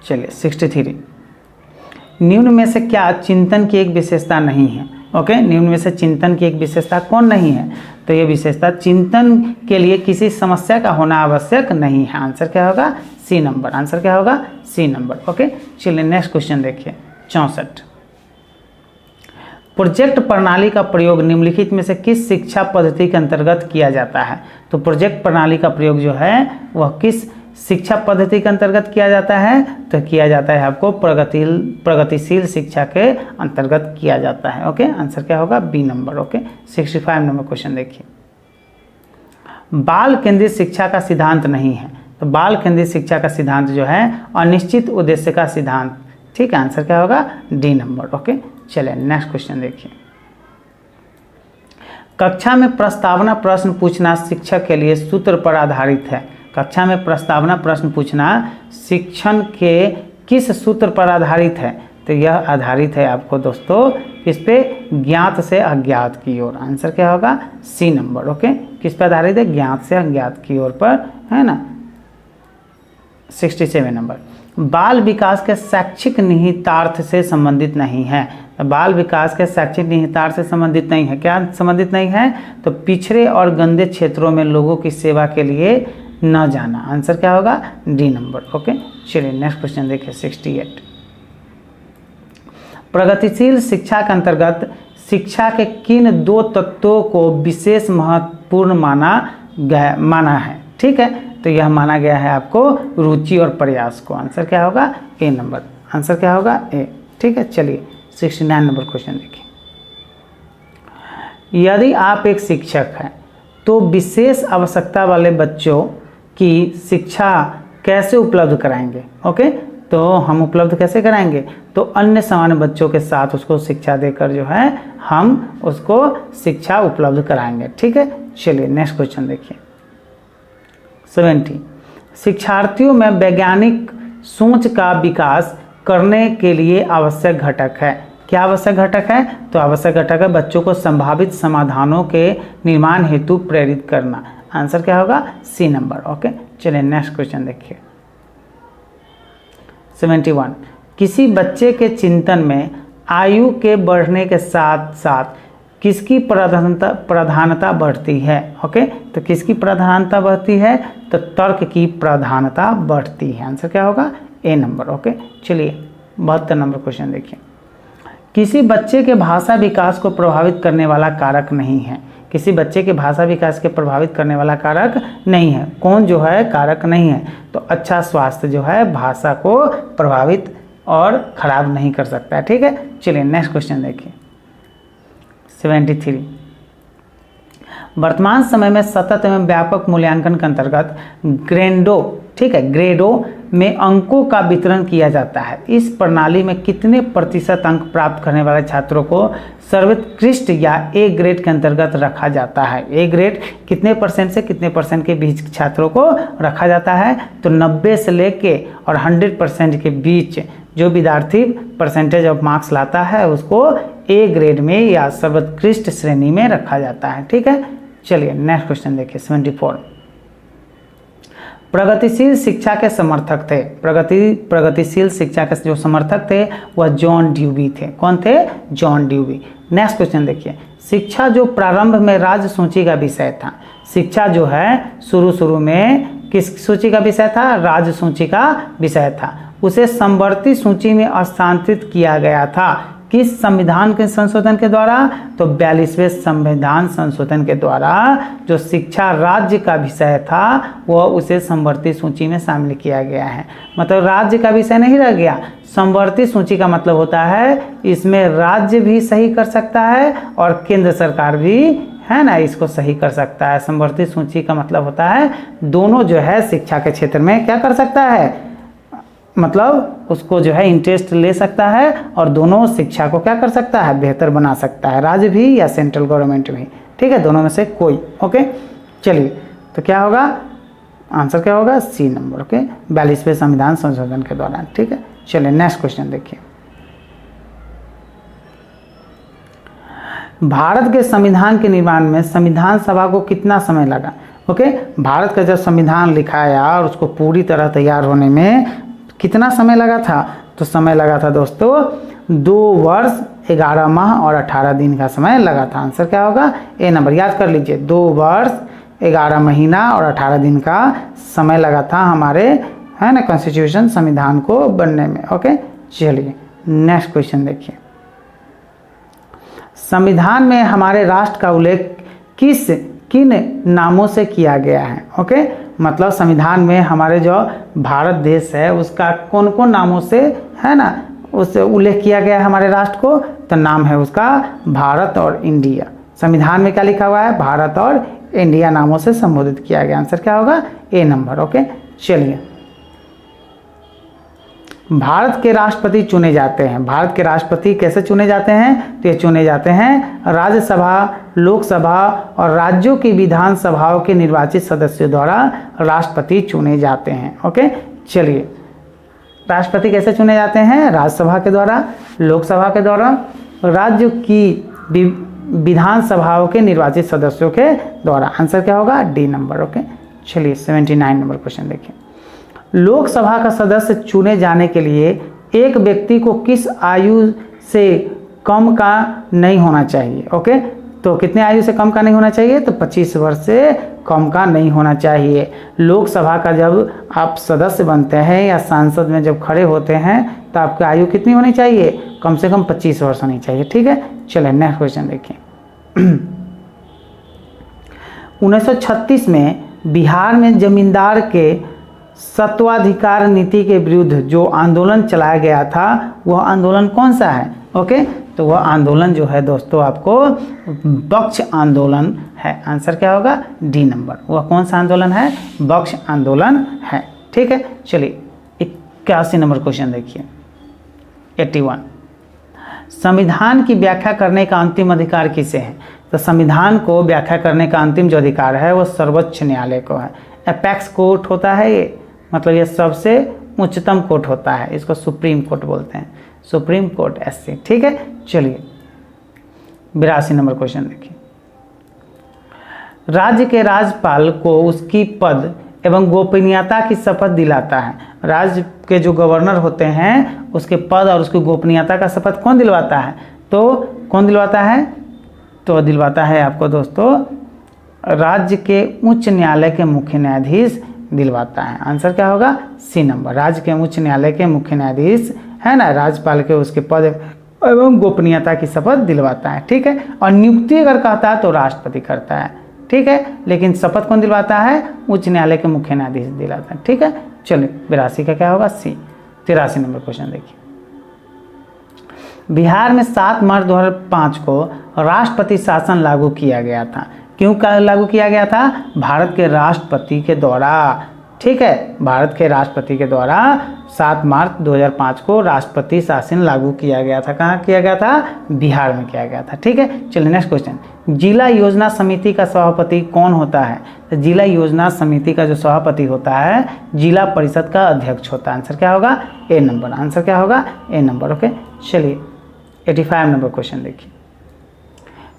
चलिए 63, निम्न में से क्या चिंतन की एक विशेषता नहीं है? ओके, निम्न में से चिंतन की एक विशेषता कौन नहीं है? तो ये विशेषता चिंतन के लिए किसी समस्या का होना आवश्यक नहीं है। आंसर क्या होगा? C number. आंसर क्या होगा? C number. ओके, चलिए नेक्स्ट क्वेश्चन देखिए। 64, प्रोजेक्ट प्रणाली का प्रयोग निम्नलिखित में से किस शिक्षा पद्धति के अंतर्गत किया जाता है? तो प्रोजेक्ट प्रणाली का प्रयोग जो है वह किस शिक्षा पद्धति के अंतर्गत किया जाता है? तो किया जाता है आपको प्रगतिशील शिक्षा के अंतर्गत किया जाता है। ओके, आंसर क्या होगा? B number. Okay, 65 number question देखिए। बाल केंद्रित शिक्षा का सिद्धांत नहीं है। तो बाल केंद्रित शिक्षा का सिद्धांत जो है अनिश्चित उद्देश्य का सिद्धांत। ठीक है, आंसर क्या होगा? D number. ओके, चलिए नेक्स्ट क्वेश्चन देखिए। कक्षा में प्रस्तावना प्रश्न पूछना शिक्षक के लिए सूत्र पर आधारित है। कक्षा में प्रस्तावना प्रश्न पूछना शिक्षण के किस सूत्र पर आधारित है? तो यह आधारित है आपको दोस्तों किस पे? ज्ञात से अज्ञात की ओर। आंसर क्या होगा? C number. ओके, किस पे आधारित है? ज्ञात से अज्ञात की ओर पर, है ना। 67 नंबर, बाल विकास के शैक्षिक निहितार्थ से संबंधित नहीं है। बाल विकास के शैक्षिक निहितार्थ से संबंधित नहीं है। क्या संबंधित नहीं है? तो पिछड़े और गंदे क्षेत्रों में लोगों की सेवा के लिए न जाना। आंसर क्या होगा? D number. ओके, चलिए नेक्स्ट क्वेश्चन देखिए 68। प्रगतिशील शिक्षा के अंतर्गत शिक्षा के किन दो तत्वों को विशेष महत्वपूर्ण माना है? ठीक है, तो यह माना गया है आपको रुचि और प्रयास को। आंसर क्या होगा? ए नंबर। आंसर क्या होगा? ए। ठीक है, चलिए 69 नंबर क्वेश्चन देखिए। यदि आप एक शिक्षक हैं तो विशेष आवश्यकता वाले बच्चों की शिक्षा कैसे उपलब्ध कराएंगे? ओके, तो हम उपलब्ध कैसे कराएंगे? तो अन्य सामान्य बच्चों के साथ उसको शिक्षा देकर जो है हम उसको शिक्षा उपलब्ध कराएंगे। ठीक है, चलिए नेक्स्ट क्वेश्चन देखिए 70। शिक्षार्थियों में वैज्ञानिक सोच का विकास करने के लिए आवश्यक घटक है। क्या आवश्यक घटक है? तो आवश्यक घटक है बच्चों को संभावित समाधानों के निर्माण हेतु प्रेरित करना। आंसर क्या होगा? C number. ओके, चलिए नेक्स्ट क्वेश्चन देखिए 71। किसी बच्चे के चिंतन में आयु के बढ़ने के साथ साथ किसकी प्रधानता बढ़ती है? ओके, तो किसकी प्रधानता बढ़ती है? तो तर्क की प्रधानता बढ़ती है। आंसर क्या होगा? ए नंबर। ओके, चलिए 72 नंबर क्वेश्चन देखिए। किसी बच्चे के भाषा विकास को प्रभावित करने वाला कारक नहीं है। किसी बच्चे के भाषा विकास के प्रभावित करने वाला कारक नहीं है। कौन जो है कारक नहीं है? तो अच्छा स्वास्थ्य जो है भाषा को प्रभावित और खराब नहीं कर सकता है। ठीक है, चलिए नेक्स्ट क्वेश्चन देखिए 73। वर्तमान समय में सतत एवं व्यापक मूल्यांकन के अंतर्गत ग्रेडो में अंकों का वितरण किया जाता है। इस प्रणाली में कितने प्रतिशत अंक प्राप्त करने वाले छात्रों को सर्वोत्कृष्ट या ए ग्रेड के अंतर्गत रखा जाता है? ए ग्रेड कितने परसेंट से कितने परसेंट के बीच छात्रों को रखा जाता है? तो 90 से लेके और 100% के बीच जो विद्यार्थी परसेंटेज ऑफ मार्क्स लाता है उसको ए ग्रेड में या सर्वोत्कृष्ट श्रेणी में रखा जाता है। ठीक है, चलिए नेक्स्ट क्वेश्चन देखिए 74। प्रगतिशील शिक्षा के समर्थक थे। प्रगतिशील शिक्षा के जो समर्थक थे वह जॉन ड्यूवी थे। कौन थे? John dewy. नेक्स्ट क्वेश्चन देखिए। शिक्षा जो प्रारंभ में राज्य सूची का विषय था। शिक्षा जो है शुरू में किस सूची का विषय था? राज्य सूची का विषय था। उसे समवर्ती सूची में स्थानांतरित किया गया था। किस संविधान के संशोधन के द्वारा? तो 42वें संविधान संशोधन के द्वारा जो शिक्षा राज्य का विषय था वह उसे समवर्ती सूची में शामिल किया गया है। मतलब राज्य का विषय नहीं रह गया। समवर्ती सूची का मतलब होता है इसमें राज्य भी सही कर सकता है और केंद्र सरकार भी है ना इसको सही कर सकता है। समवर्ती सूची का मतलब होता है दोनों जो है शिक्षा के क्षेत्र में क्या कर सकता है, मतलब उसको जो है इंटरेस्ट ले सकता है और दोनों शिक्षा को क्या कर सकता है, बेहतर बना सकता है, राज्य भी या सेंट्रल गवर्नमेंट भी। ठीक है, दोनों में से कोई। ओके, चलिए तो क्या होगा? आंसर क्या होगा? C number. ओके, 42वें संविधान संशोधन के दौरान। ठीक है, चलिए नेक्स्ट क्वेश्चन देखिए। भारत के संविधान के निर्माण में संविधान सभा को कितना समय लगा? ओके, भारत का जब संविधान लिखाया और उसको पूरी तरह तैयार होने में कितना समय लगा था? तो समय लगा था दोस्तों 2 वर्ष 11 माह और 18 दिन का समय लगा था। आंसर क्या होगा? ए नंबर। याद कर लीजिए 2 वर्ष 11 महीना और 18 दिन का समय लगा था हमारे है ना कॉन्स्टिट्यूशन संविधान को बनने में। ओके, चलिए नेक्स्ट क्वेश्चन देखिए। संविधान में हमारे राष्ट्र का उल्लेख किन नामों से किया गया है? ओके, मतलब संविधान में हमारे जो भारत देश है उसका कौन कौन नामों से है ना उससे उल्लेख किया गया है हमारे राष्ट्र को? तो नाम है उसका भारत और इंडिया। संविधान में क्या लिखा हुआ है? भारत और इंडिया नामों से संबोधित किया गया। आंसर क्या होगा? ए नंबर। ओके, चलिए भारत के राष्ट्रपति चुने जाते हैं। भारत के राष्ट्रपति कैसे चुने जाते हैं? तो ये चुने जाते हैं राज्यसभा, लोकसभा और राज्यों की विधानसभाओं के निर्वाचित सदस्यों द्वारा राष्ट्रपति चुने जाते हैं। ओके, चलिए राष्ट्रपति कैसे चुने जाते हैं? राज्यसभा के द्वारा, लोकसभा के द्वारा, राज्य की विधानसभाओं के निर्वाचित सदस्यों के द्वारा। आंसर क्या होगा? D number. ओके, चलिए 79 नंबर क्वेश्चन देखिए। लोकसभा का सदस्य चुने जाने के लिए एक व्यक्ति को किस आयु से कम का नहीं होना चाहिए। ओके, तो कितने आयु से कम का नहीं होना चाहिए? तो 25 वर्ष से कम का नहीं होना चाहिए। लोकसभा का जब आप सदस्य बनते हैं या सांसद में जब खड़े होते हैं तो आपकी आयु कितनी होनी चाहिए? कम से कम 25 वर्ष होनी चाहिए। ठीक है, चलिए नेक्स्ट क्वेश्चन देखिए। 1936 में बिहार में जमींदार के सत्वाधिकार नीति के विरुद्ध जो आंदोलन चलाया गया था वह आंदोलन कौन सा है? ओके, तो वह आंदोलन जो है दोस्तों आपको बख्श आंदोलन है। आंसर क्या होगा? D number. वह कौन सा आंदोलन है? बख्श आंदोलन है। ठीक है, चलिए 81 नंबर क्वेश्चन देखिए। 81, संविधान की व्याख्या करने का अंतिम अधिकार किसे है? तो संविधान को व्याख्या करने का अंतिम जो अधिकार है वो सर्वोच्च न्यायालय को है। एपेक्स कोर्ट होता है ये, मतलब ये सबसे उच्चतम कोर्ट होता है, इसको सुप्रीम कोर्ट बोलते हैं, सुप्रीम कोर्ट SC। ठीक है, चलिए 82 नंबर क्वेश्चन देखिए। राज्य के राज्यपाल को उसकी पद एवं गोपनीयता की शपथ दिलाता है। राज्य के जो गवर्नर होते हैं उसके पद और उसकी गोपनीयता का शपथ कौन दिलवाता है? तो कौन दिलवाता है? तो दिलवाता है आपको दोस्तों राज्य के उच्च न्यायालय के मुख्य न्यायाधीश दिलवाता है। आंसर क्या होगा? C number. राज्य के उच्च न्यायालय के मुख्य न्यायाधीश है ना, राज्यपाल के उसके पद एवं गोपनीयता की शपथ दिलवाता है। ठीक है, और नियुक्ति अगर कहता है तो राष्ट्रपति करता है। ठीक है, लेकिन शपथ कौन दिलवाता है? उच्च न्यायालय के मुख्य न्यायाधीश दिलाता है। ठीक है, चलिए 82 का क्या होगा? सी। 83 नंबर क्वेश्चन देखिए। बिहार में 7 मार्च 2005 को राष्ट्रपति शासन लागू किया गया था। क्यों लागू किया गया था? भारत के राष्ट्रपति के द्वारा। ठीक है, भारत के राष्ट्रपति के द्वारा 7 मार्च 2005 को राष्ट्रपति शासन लागू किया गया था। कहाँ किया गया था? बिहार में किया गया था। ठीक है, चलिए नेक्स्ट क्वेश्चन। जिला योजना समिति का सभापति कौन होता है? तो जिला योजना समिति का जो सभापति होता है जिला परिषद का अध्यक्ष होता है। आंसर क्या होगा? ए नंबर। आंसर क्या होगा? ए नंबर। ओके, चलिए 85 नंबर क्वेश्चन देखिए।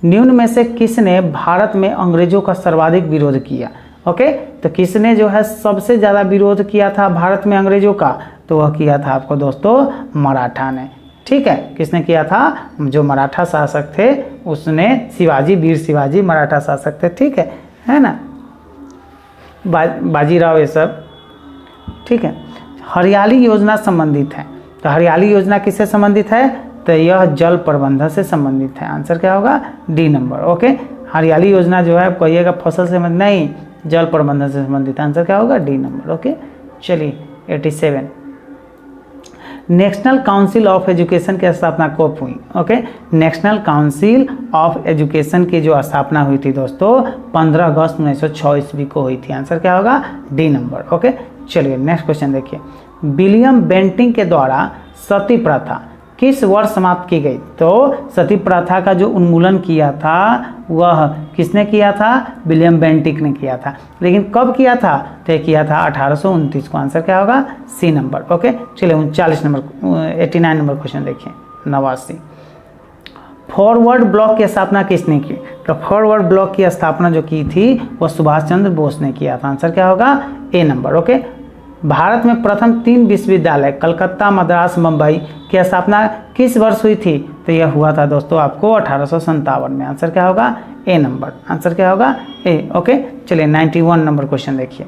निम्न में से किसने भारत में अंग्रेजों का सर्वाधिक विरोध किया? ओके, तो किसने जो है सबसे ज़्यादा विरोध किया था भारत में अंग्रेजों का? तो वह किया था आपको दोस्तों मराठा ने। ठीक है, किसने किया था? जो मराठा शासक थे उसने, शिवाजी, वीर शिवाजी मराठा शासक थे। ठीक है ना, बाजीराव ये सब। ठीक है, हरियाली योजना संबंधित है। तो हरियाली योजना किससे संबंधित है? तो यह जल प्रबंधन से संबंधित है। आंसर क्या होगा? D number. ओके, हरियाली योजना जो है कहिएगा फसल से नहीं, जल प्रबंधन से संबंधित। आंसर क्या होगा? D number. ओके, चलिए 87, नेशनल काउंसिल ऑफ एजुकेशन की स्थापना कब हुई? Okay, national council of education की जो स्थापना हुई थी दोस्तों 15 अगस्त 1906 ईस्वी को हुई थी। आंसर क्या होगा? D number. ओके, चलिए नेक्स्ट क्वेश्चन देखिए। विलियम बेंटिंग के द्वारा सती प्रथा किस वर्ष समाप्त की गई? तो सती प्रथा का जो उन्मूलन किया था वह किसने किया था? विलियम बेंटिक ने किया था। लेकिन कब किया था? तो किया था 1829 को। आंसर क्या होगा? C number. ओके, चलिए 39 नंबर 89 नंबर क्वेश्चन देखिए। 89, फॉरवर्ड ब्लॉक की स्थापना किसने की? तो फॉरवर्ड ब्लॉक की स्थापना जो की थी वह सुभाष चंद्र बोस ने किया था। आंसर क्या होगा? ए नंबर। ओके, भारत में प्रथम 3 विश्वविद्यालय कलकत्ता, मद्रास, मुंबई की स्थापना किस वर्ष हुई थी? तो यह हुआ था दोस्तों आपको 1857 में। आंसर क्या होगा? ए नंबर। आंसर क्या होगा? ए। ओके, चलिए 91 नंबर क्वेश्चन देखिए।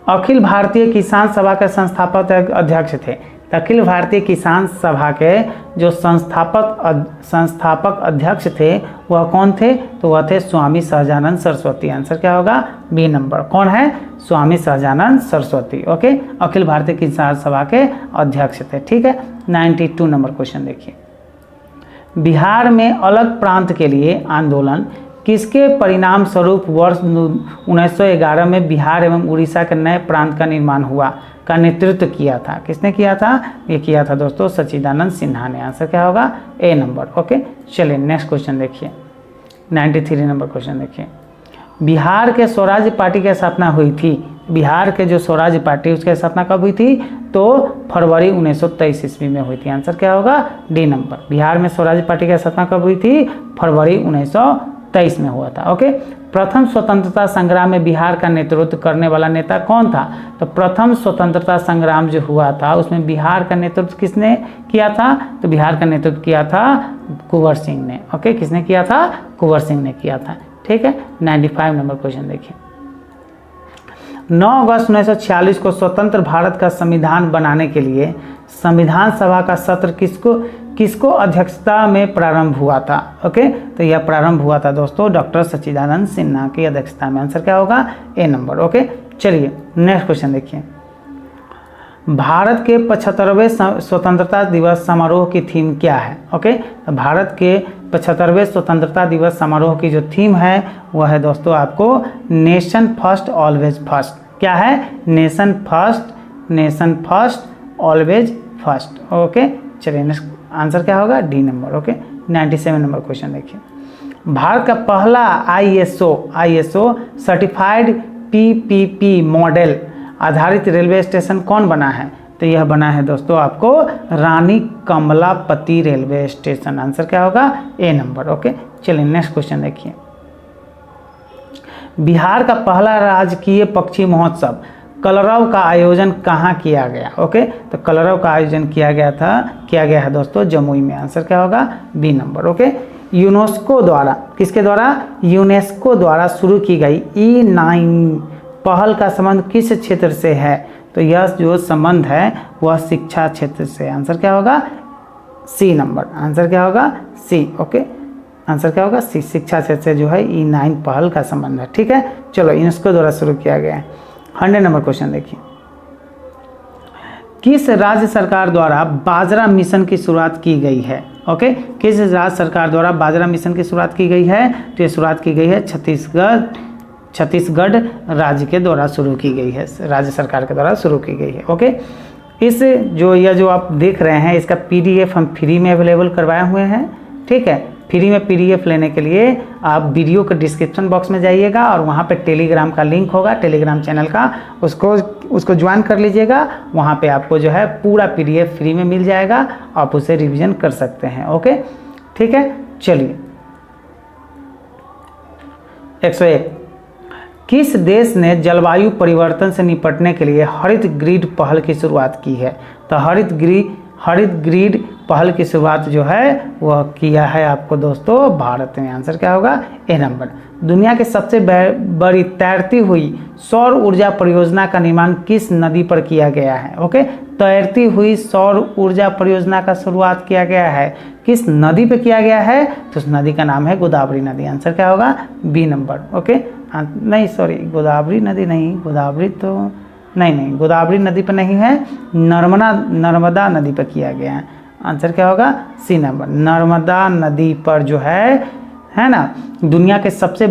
अखिल भारतीय किसान सभा के संस्थापक अध्यक्ष थे। अखिल भारतीय किसान सभा के जो संस्थापक अध्यक्ष थे वह कौन थे? तो वह थे स्वामी सहजानंद सरस्वती। आंसर क्या होगा? B number. कौन है? स्वामी सहजानंद सरस्वती। ओके, अखिल भारतीय किसान सभा के अध्यक्ष थे। ठीक है, 92 नंबर क्वेश्चन देखिए। बिहार में अलग प्रांत के लिए आंदोलन किसके परिणाम स्वरूप वर्ष 1911 में बिहार एवं उड़ीसा के नए प्रांत का निर्माण हुआ का नेतृत्व किया था? किसने किया था? ये किया था दोस्तों सच्चिदानंद सिन्हा ने। आंसर क्या होगा? ए नंबर। ओके, चलिए नेक्स्ट क्वेश्चन देखिए। 93 नंबर क्वेश्चन देखिए। बिहार के स्वराज्य पार्टी की स्थापना हुई थी। बिहार के जो स्वराज्य पार्टी उसकी स्थापना कब हुई थी? तो फरवरी 1923 ईस्वी में हुई थी। आंसर क्या होगा? D number. बिहार में स्वराज्य पार्टी की स्थापना कब हुई थी? फरवरी 1923 में हुआ था। ओके, प्रथम स्वतंत्रता संग्राम में बिहार का नेतृत्व करने वाला नेता कौन था? तो प्रथम स्वतंत्रता संग्राम जो हुआ था उसमें बिहार का नेतृत्व किसने किया था? तो बिहार का नेतृत्व किया था कुंवर सिंह ने। ओके, किसने किया था? कुंवर सिंह ने किया था। ठीक है, 95 नंबर क्वेश्चन देखिए। 9 अगस्त 1946 को स्वतंत्र भारत का संविधान बनाने के लिए संविधान सभा का सत्र किसको अध्यक्षता में प्रारंभ हुआ था? ओके, तो यह प्रारंभ हुआ था दोस्तों डॉक्टर सच्चिदानंद सिन्हा की अध्यक्षता में। आंसर क्या होगा? ए नंबर। ओके, चलिए नेक्स्ट क्वेश्चन देखिए। भारत के 75वें स्वतंत्रता दिवस समारोह की थीम क्या है? ओके, भारत के 75वें स्वतंत्रता दिवस समारोह की जो थीम है वह है दोस्तों आपको नेशन फर्स्ट ऑलवेज फर्स्ट। क्या है? Nation first always first. Okay, चलिए नेक्स्ट आंसर क्या होगा? D number. Okay, 97 number question देखिए। भारत का पहला आईएसओ सर्टिफाइड पीपीपी मॉडल आधारित रेलवे स्टेशन कौन बना है? तो यह बना है दोस्तों आपको रानी कमलापति रेलवे स्टेशन। आंसर क्या होगा? ए नंबर। ओके, चलिए नेक्स्ट क्वेश्चन देखिए। बिहार का पहला राजकीय पक्षी महोत्सव कलरव का आयोजन कहाँ किया गया? ओके, तो कलरव का आयोजन किया गया है दोस्तों जमुई में। आंसर क्या होगा? B number. ओके, यूनेस्को द्वारा, किसके द्वारा? यूनेस्को द्वारा शुरू की गई E9 पहल का संबंध किस क्षेत्र से है? तो यह जो संबंध है वह शिक्षा क्षेत्र से। आंसर क्या होगा? C number. आंसर क्या होगा? सी। ओके, आंसर क्या होगा? सी। शिक्षा क्षेत्र से जो है E9 पहल का संबंध है। ठीक है, चलो यूनेस्को द्वारा शुरू किया गया है। 100 नंबर क्वेश्चन देखिए। किस राज्य सरकार द्वारा बाजरा मिशन की शुरुआत की गई है? ओके, किस राज्य सरकार द्वारा बाजरा मिशन की शुरुआत की गई है? तो ये शुरुआत की गई है छत्तीसगढ़ राज्य के द्वारा शुरू की गई है, राज्य सरकार के द्वारा शुरू की गई है। ओके, इस जो आप देख रहे हैं इसका PDF हम फ्री में अवेलेबल करवाए हुए हैं। ठीक है, फ्री में PDF लेने के लिए आप वीडियो के डिस्क्रिप्शन बॉक्स में जाइएगा और वहाँ पे टेलीग्राम का लिंक होगा, टेलीग्राम चैनल का, उसको ज्वाइन कर लीजिएगा। वहाँ पे आपको जो है पूरा PDF फ्री में मिल जाएगा, आप उसे रिवीजन कर सकते हैं। ओके, ठीक है, चलिए 101। किस देश ने जलवायु परिवर्तन से निपटने के लिए हरित ग्रिड पहल की शुरुआत की है? तो हरित ग्रिड पहल की शुरुआत जो है वह किया है आपको दोस्तों भारत में। आंसर क्या होगा? ए नंबर। दुनिया के सबसे बड़ी तैरती हुई सौर ऊर्जा परियोजना का निर्माण किस नदी पर किया गया है? ओके, तैरती हुई सौर ऊर्जा परियोजना का शुरुआत किया गया है किस नदी पे किया गया है? तो उस नदी का नाम है गोदावरी नदी। आंसर क्या होगा? B number. ओके, नहीं सॉरी, गोदावरी नदी नहीं, गोदावरी तो नहीं, गोदावरी नदी पर नहीं है, नर्मदा नदी पर किया गया है। आंसर क्या होगा? C number. नर्मदा नदी पर जो है ना, दुनिया के सबसे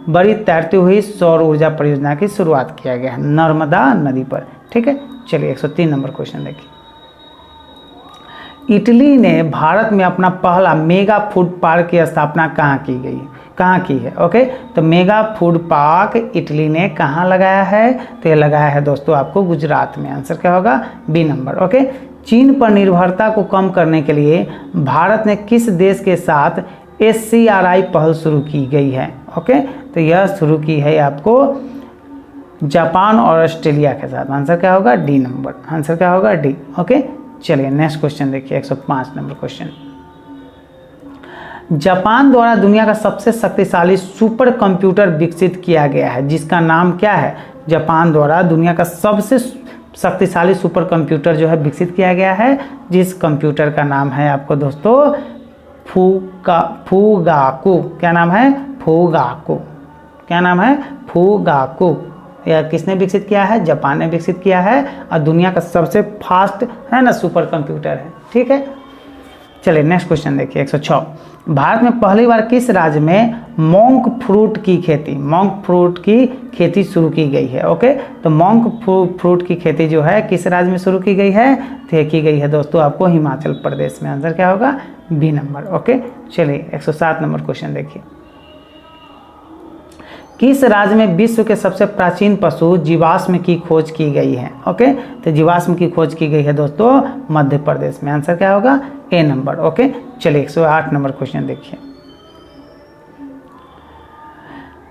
बड़ी तैरती हुई सौर ऊर्जा परियोजना की शुरुआत किया गया है नर्मदा नदी पर। ठीक है, चलिए 103 नंबर क्वेश्चन देखिए। इटली ने भारत में अपना पहला मेगा फूड पार्क की स्थापना कहाँ की है? ओके, तो मेगा फूड पार्क इटली ने कहाँ लगाया है? तो ये लगाया है दोस्तों आपको गुजरात में। आंसर क्या होगा? B number. ओके, चीन पर निर्भरता को कम करने के लिए भारत ने किस देश के साथ SCRI पहल शुरू की गई है? ओके, तो यह शुरू की है आपको जापान और ऑस्ट्रेलिया के साथ। आंसर क्या होगा? D number. आंसर क्या होगा? डी। ओके, चलिए नेक्स्ट क्वेश्चन देखिए 105 नंबर क्वेश्चन। जापान द्वारा दुनिया का सबसे शक्तिशाली सुपर कंप्यूटर विकसित किया गया है जिसका नाम क्या है? जापान द्वारा दुनिया का सबसे शक्तिशाली सुपर कंप्यूटर जो है विकसित किया गया है, जिस कंप्यूटर का नाम है आपको दोस्तों फूगाकू। क्या नाम है? फूगाकू। क्या नाम है? फूगाकू। यह किसने विकसित किया है? जापान ने विकसित किया है और दुनिया का सबसे फास्ट है ना सुपर कंप्यूटर है। ठीक है, चलिए नेक्स्ट क्वेश्चन देखिए 106। भारत में पहली बार किस राज्य में मोंक फ्रूट की खेती शुरू की गई है? ओके, तो मोंक फ्रूट की खेती जो है किस राज्य में शुरू की गई है? तो ये की गई है दोस्तों आपको हिमाचल प्रदेश में। आंसर क्या होगा? B number. ओके, चलिए 107 नंबर क्वेश्चन देखिए। किस राज्य में विश्व के सबसे प्राचीन पशु जीवाश्म की खोज की गई है? ओके, तो जीवाश्म की खोज की गई है दोस्तों मध्य प्रदेश में। आंसर क्या होगा? ए नंबर। ओके, चलिए 108 नंबर क्वेश्चन देखिए।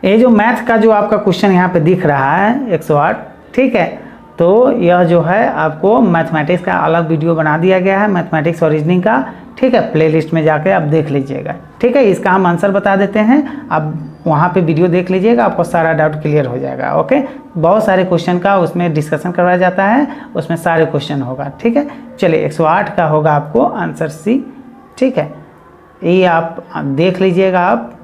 ये जो मैथ का जो आपका क्वेश्चन यहाँ पे दिख रहा है 108, ठीक है, तो यह जो है आपको मैथमेटिक्स का अलग वीडियो बना दिया गया है, मैथमेटिक्स और रीजनिंग का, ठीक है, प्लेलिस्ट में जाके आप देख लीजिएगा, ठीक है। इसका हम आंसर बता देते हैं, आप वहाँ पे वीडियो देख लीजिएगा, आपको सारा डाउट क्लियर हो जाएगा। ओके, बहुत सारे क्वेश्चन का उसमें डिस्कशन करवाया जाता है, उसमें सारे क्वेश्चन होगा, ठीक है। चलिए 108 का होगा आपको आंसर सी, ठीक है। ये आप देख लीजिएगा, आप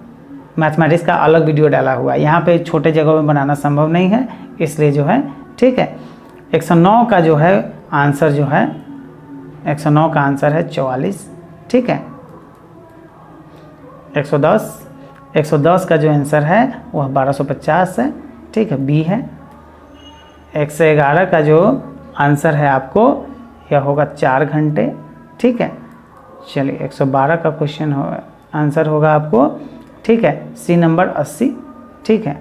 मैथमेटिक्स का अलग वीडियो डाला हुआ है, यहाँ पे छोटे जगहों में बनाना संभव नहीं है, इसलिए जो है, ठीक है। 109 का जो है आंसर जो है 109 का आंसर है 44, ठीक है। 110 का जो आंसर है वह 1250 है, ठीक है, बी है। 111 का जो आंसर है आपको यह होगा 4 घंटे, ठीक है। चलिए 112 का क्वेश्चन होगा, आंसर होगा आपको, ठीक है, सी नंबर 80, ठीक है।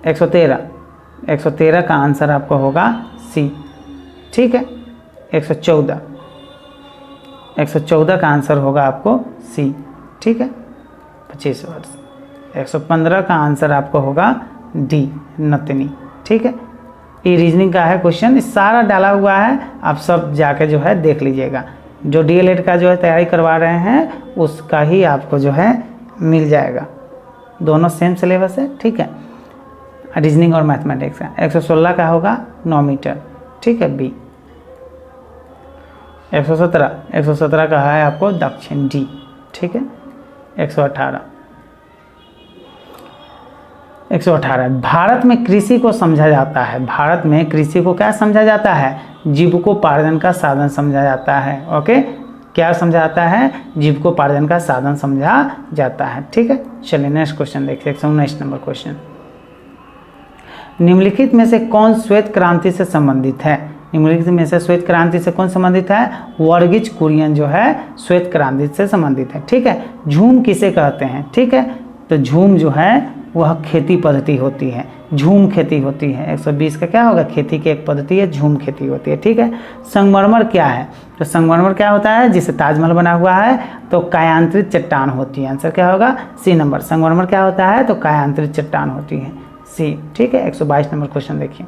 113 का आंसर आपको होगा सी, ठीक है। 114 का आंसर होगा आपको सी, ठीक है, 25 वर्ष। 115 का आंसर आपको होगा डी, नतनी, ठीक है। ये रीजनिंग का है क्वेश्चन, सारा डाला हुआ है, आप सब जाके जो है देख लीजिएगा। जो डीएलएड का जो है तैयारी करवा रहे हैं उसका ही आपको जो है मिल जाएगा, दोनों सेम सिलेबस है, ठीक है, रीजनिंग और मैथमेटिक्स का। 116 का होगा 9 मीटर, ठीक है, बी। 117 का है आपको दक्षिण, डी, ठीक है। 118 भारत में कृषि को समझा जाता है, भारत में कृषि को क्या समझा जाता है? जीविकोपार्जन का साधन समझा जाता है। ओके, क्या समझा जाता है? जीविकोपार्जन का साधन समझा जाता है, ठीक है। चलिए नेक्स्ट क्वेश्चन देखिए, 119 नंबर क्वेश्चन। निम्नलिखित में से कौन श्वेत क्रांति से संबंधित है? निम्नलिखित में से श्वेत क्रांति से कौन संबंधित है? वर्गीज कुरियन जो है श्वेत क्रांति से संबंधित है, ठीक है। झूम किसे कहते हैं? ठीक है, तो झूम जो है वह खेती पद्धति होती है, झूम खेती होती है। 120 का क्या होगा? खेती की एक पद्धति है, झूम खेती होती है, ठीक है। संगमरमर क्या है? तो संगमरमर क्या होता है? जिसे ताजमहल बना हुआ है, तो कायांतरित चट्टान होती है। आंसर क्या होगा? C number. संगमरमर क्या होता है? तो कायांतरित चट्टान होती है, सी, ठीक है। 122 नंबर क्वेश्चन देखिए।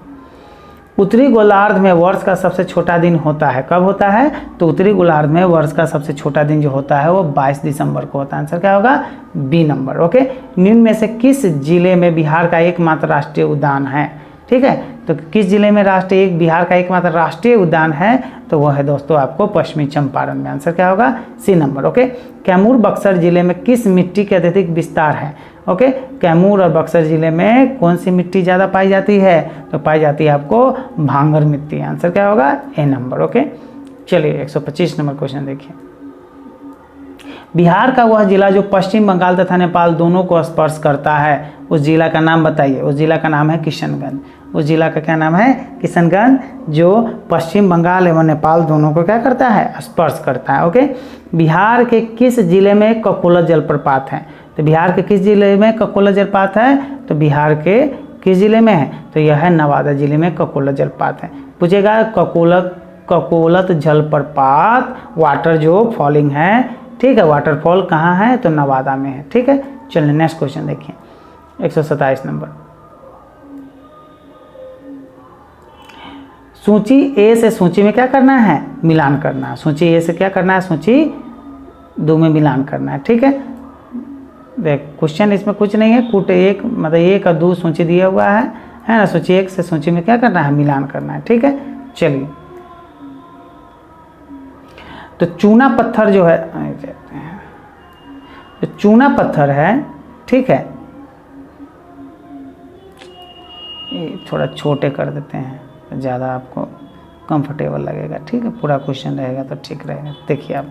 उत्तरी गोलार्ध में वर्ष का सबसे छोटा दिन होता है, कब होता है? तो उत्तरी गोलार्ध में वर्ष का सबसे छोटा दिन जो होता है वो 22 दिसंबर को होता है। आंसर क्या होगा? B number. ओके, निम्न में से किस जिले में बिहार का एकमात्र राष्ट्रीय उद्यान है? ठीक है, तो किस जिले में बिहार का एकमात्र राष्ट्रीय उद्यान है? तो वह है दोस्तों आपको पश्चिमी चंपारण में। आंसर क्या होगा? C number. Okay, Kaimur Buxar जिले में किस मिट्टी के अत्यधिक विस्तार है? ओके, कैमूर और बक्सर जिले में कौन सी मिट्टी ज़्यादा पाई जाती है? तो पाई जाती है आपको भांगर मिट्टी। आंसर क्या होगा? ए नंबर। ओके, चलिए 125 नंबर क्वेश्चन देखिए। बिहार का वह जिला जो पश्चिम बंगाल तथा नेपाल दोनों को स्पर्श करता है, उस जिला का नाम बताइए। उस जिला का नाम है किशनगंज। उस जिला का क्या नाम है? किशनगंज, जो पश्चिम बंगाल एवं नेपाल दोनों को क्या करता है? स्पर्श करता है। ओके, बिहार के किस जिले में ककोला जलप्रपात है? तो बिहार के किस जिले में ककोला जलप्रपात है? तो बिहार के किस जिले में है? तो यह है नवादा जिले में ककोला जलप्रपात है। पूछेगा ककोलत जलप्रपात वाटर जो फॉलिंग है, ठीक है, वाटरफॉल कहाँ है? तो नवादा में है, ठीक है। चलिए नेक्स्ट क्वेश्चन देखिए, 127 नंबर। सूची ए से सूची में क्या करना है? मिलान करना है। सूची ए से क्या करना है? सूची 2 में मिलान करना है, ठीक है। देख, क्वेश्चन इसमें कुछ नहीं है, कुट एक मतलब 1 और 2 सूची दिया हुआ है ना। सूची 1 से सूची में क्या करना है? मिलान करना है, ठीक है। चलिए, तो चूना पत्थर जो है, जो चूना पत्थर है, ठीक है, ये थोड़ा छोटे कर देते हैं तो ज़्यादा आपको कंफर्टेबल लगेगा, ठीक है। पूरा क्वेश्चन रहेगा तो ठीक रहेगा। देखिए आप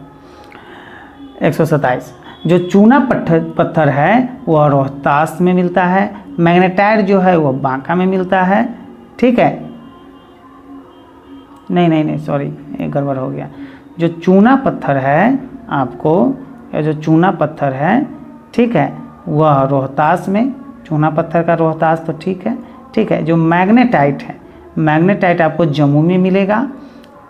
127, जो चूना पत्थर है वह रोहतास में मिलता है, मैग्नेटाइट जो है वह बांका में मिलता है, ठीक है। नहीं सॉरी, ये गड़बड़ हो गया। जो चूना पत्थर है आपको, या जो चूना पत्थर है, ठीक है, वह रोहतास में, चूना पत्थर का रोहतास तो ठीक है, ठीक है। जो मैग्नेटाइट है, मैग्नेटाइट आपको जम्मू में मिलेगा,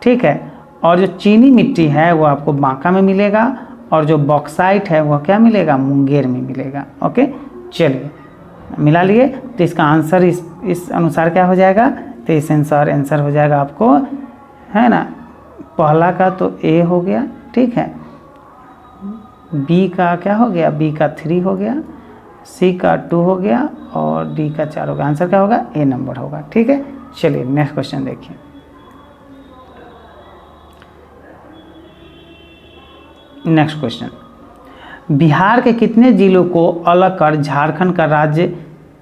ठीक है। और जो चीनी मिट्टी है वो आपको बांका में मिलेगा, और जो बॉक्साइट है वह क्या मिलेगा, मुंगेर में मिलेगा। ओके, चलिए मिला लिए। तो इसका आंसर इस अनुसार क्या हो जाएगा, तो इस आंसर हो जाएगा आपको, है ना, पहला का तो ए हो गया, ठीक है, बी का क्या हो गया, बी का 3 हो गया, सी का 2 हो गया और डी का 4 होगा। आंसर क्या होगा, ए नंबर होगा। ठीक है, चलिए नेक्स्ट क्वेश्चन देखिए। नेक्स्ट क्वेश्चन, बिहार के कितने जिलों को अलग कर झारखंड का राज्य,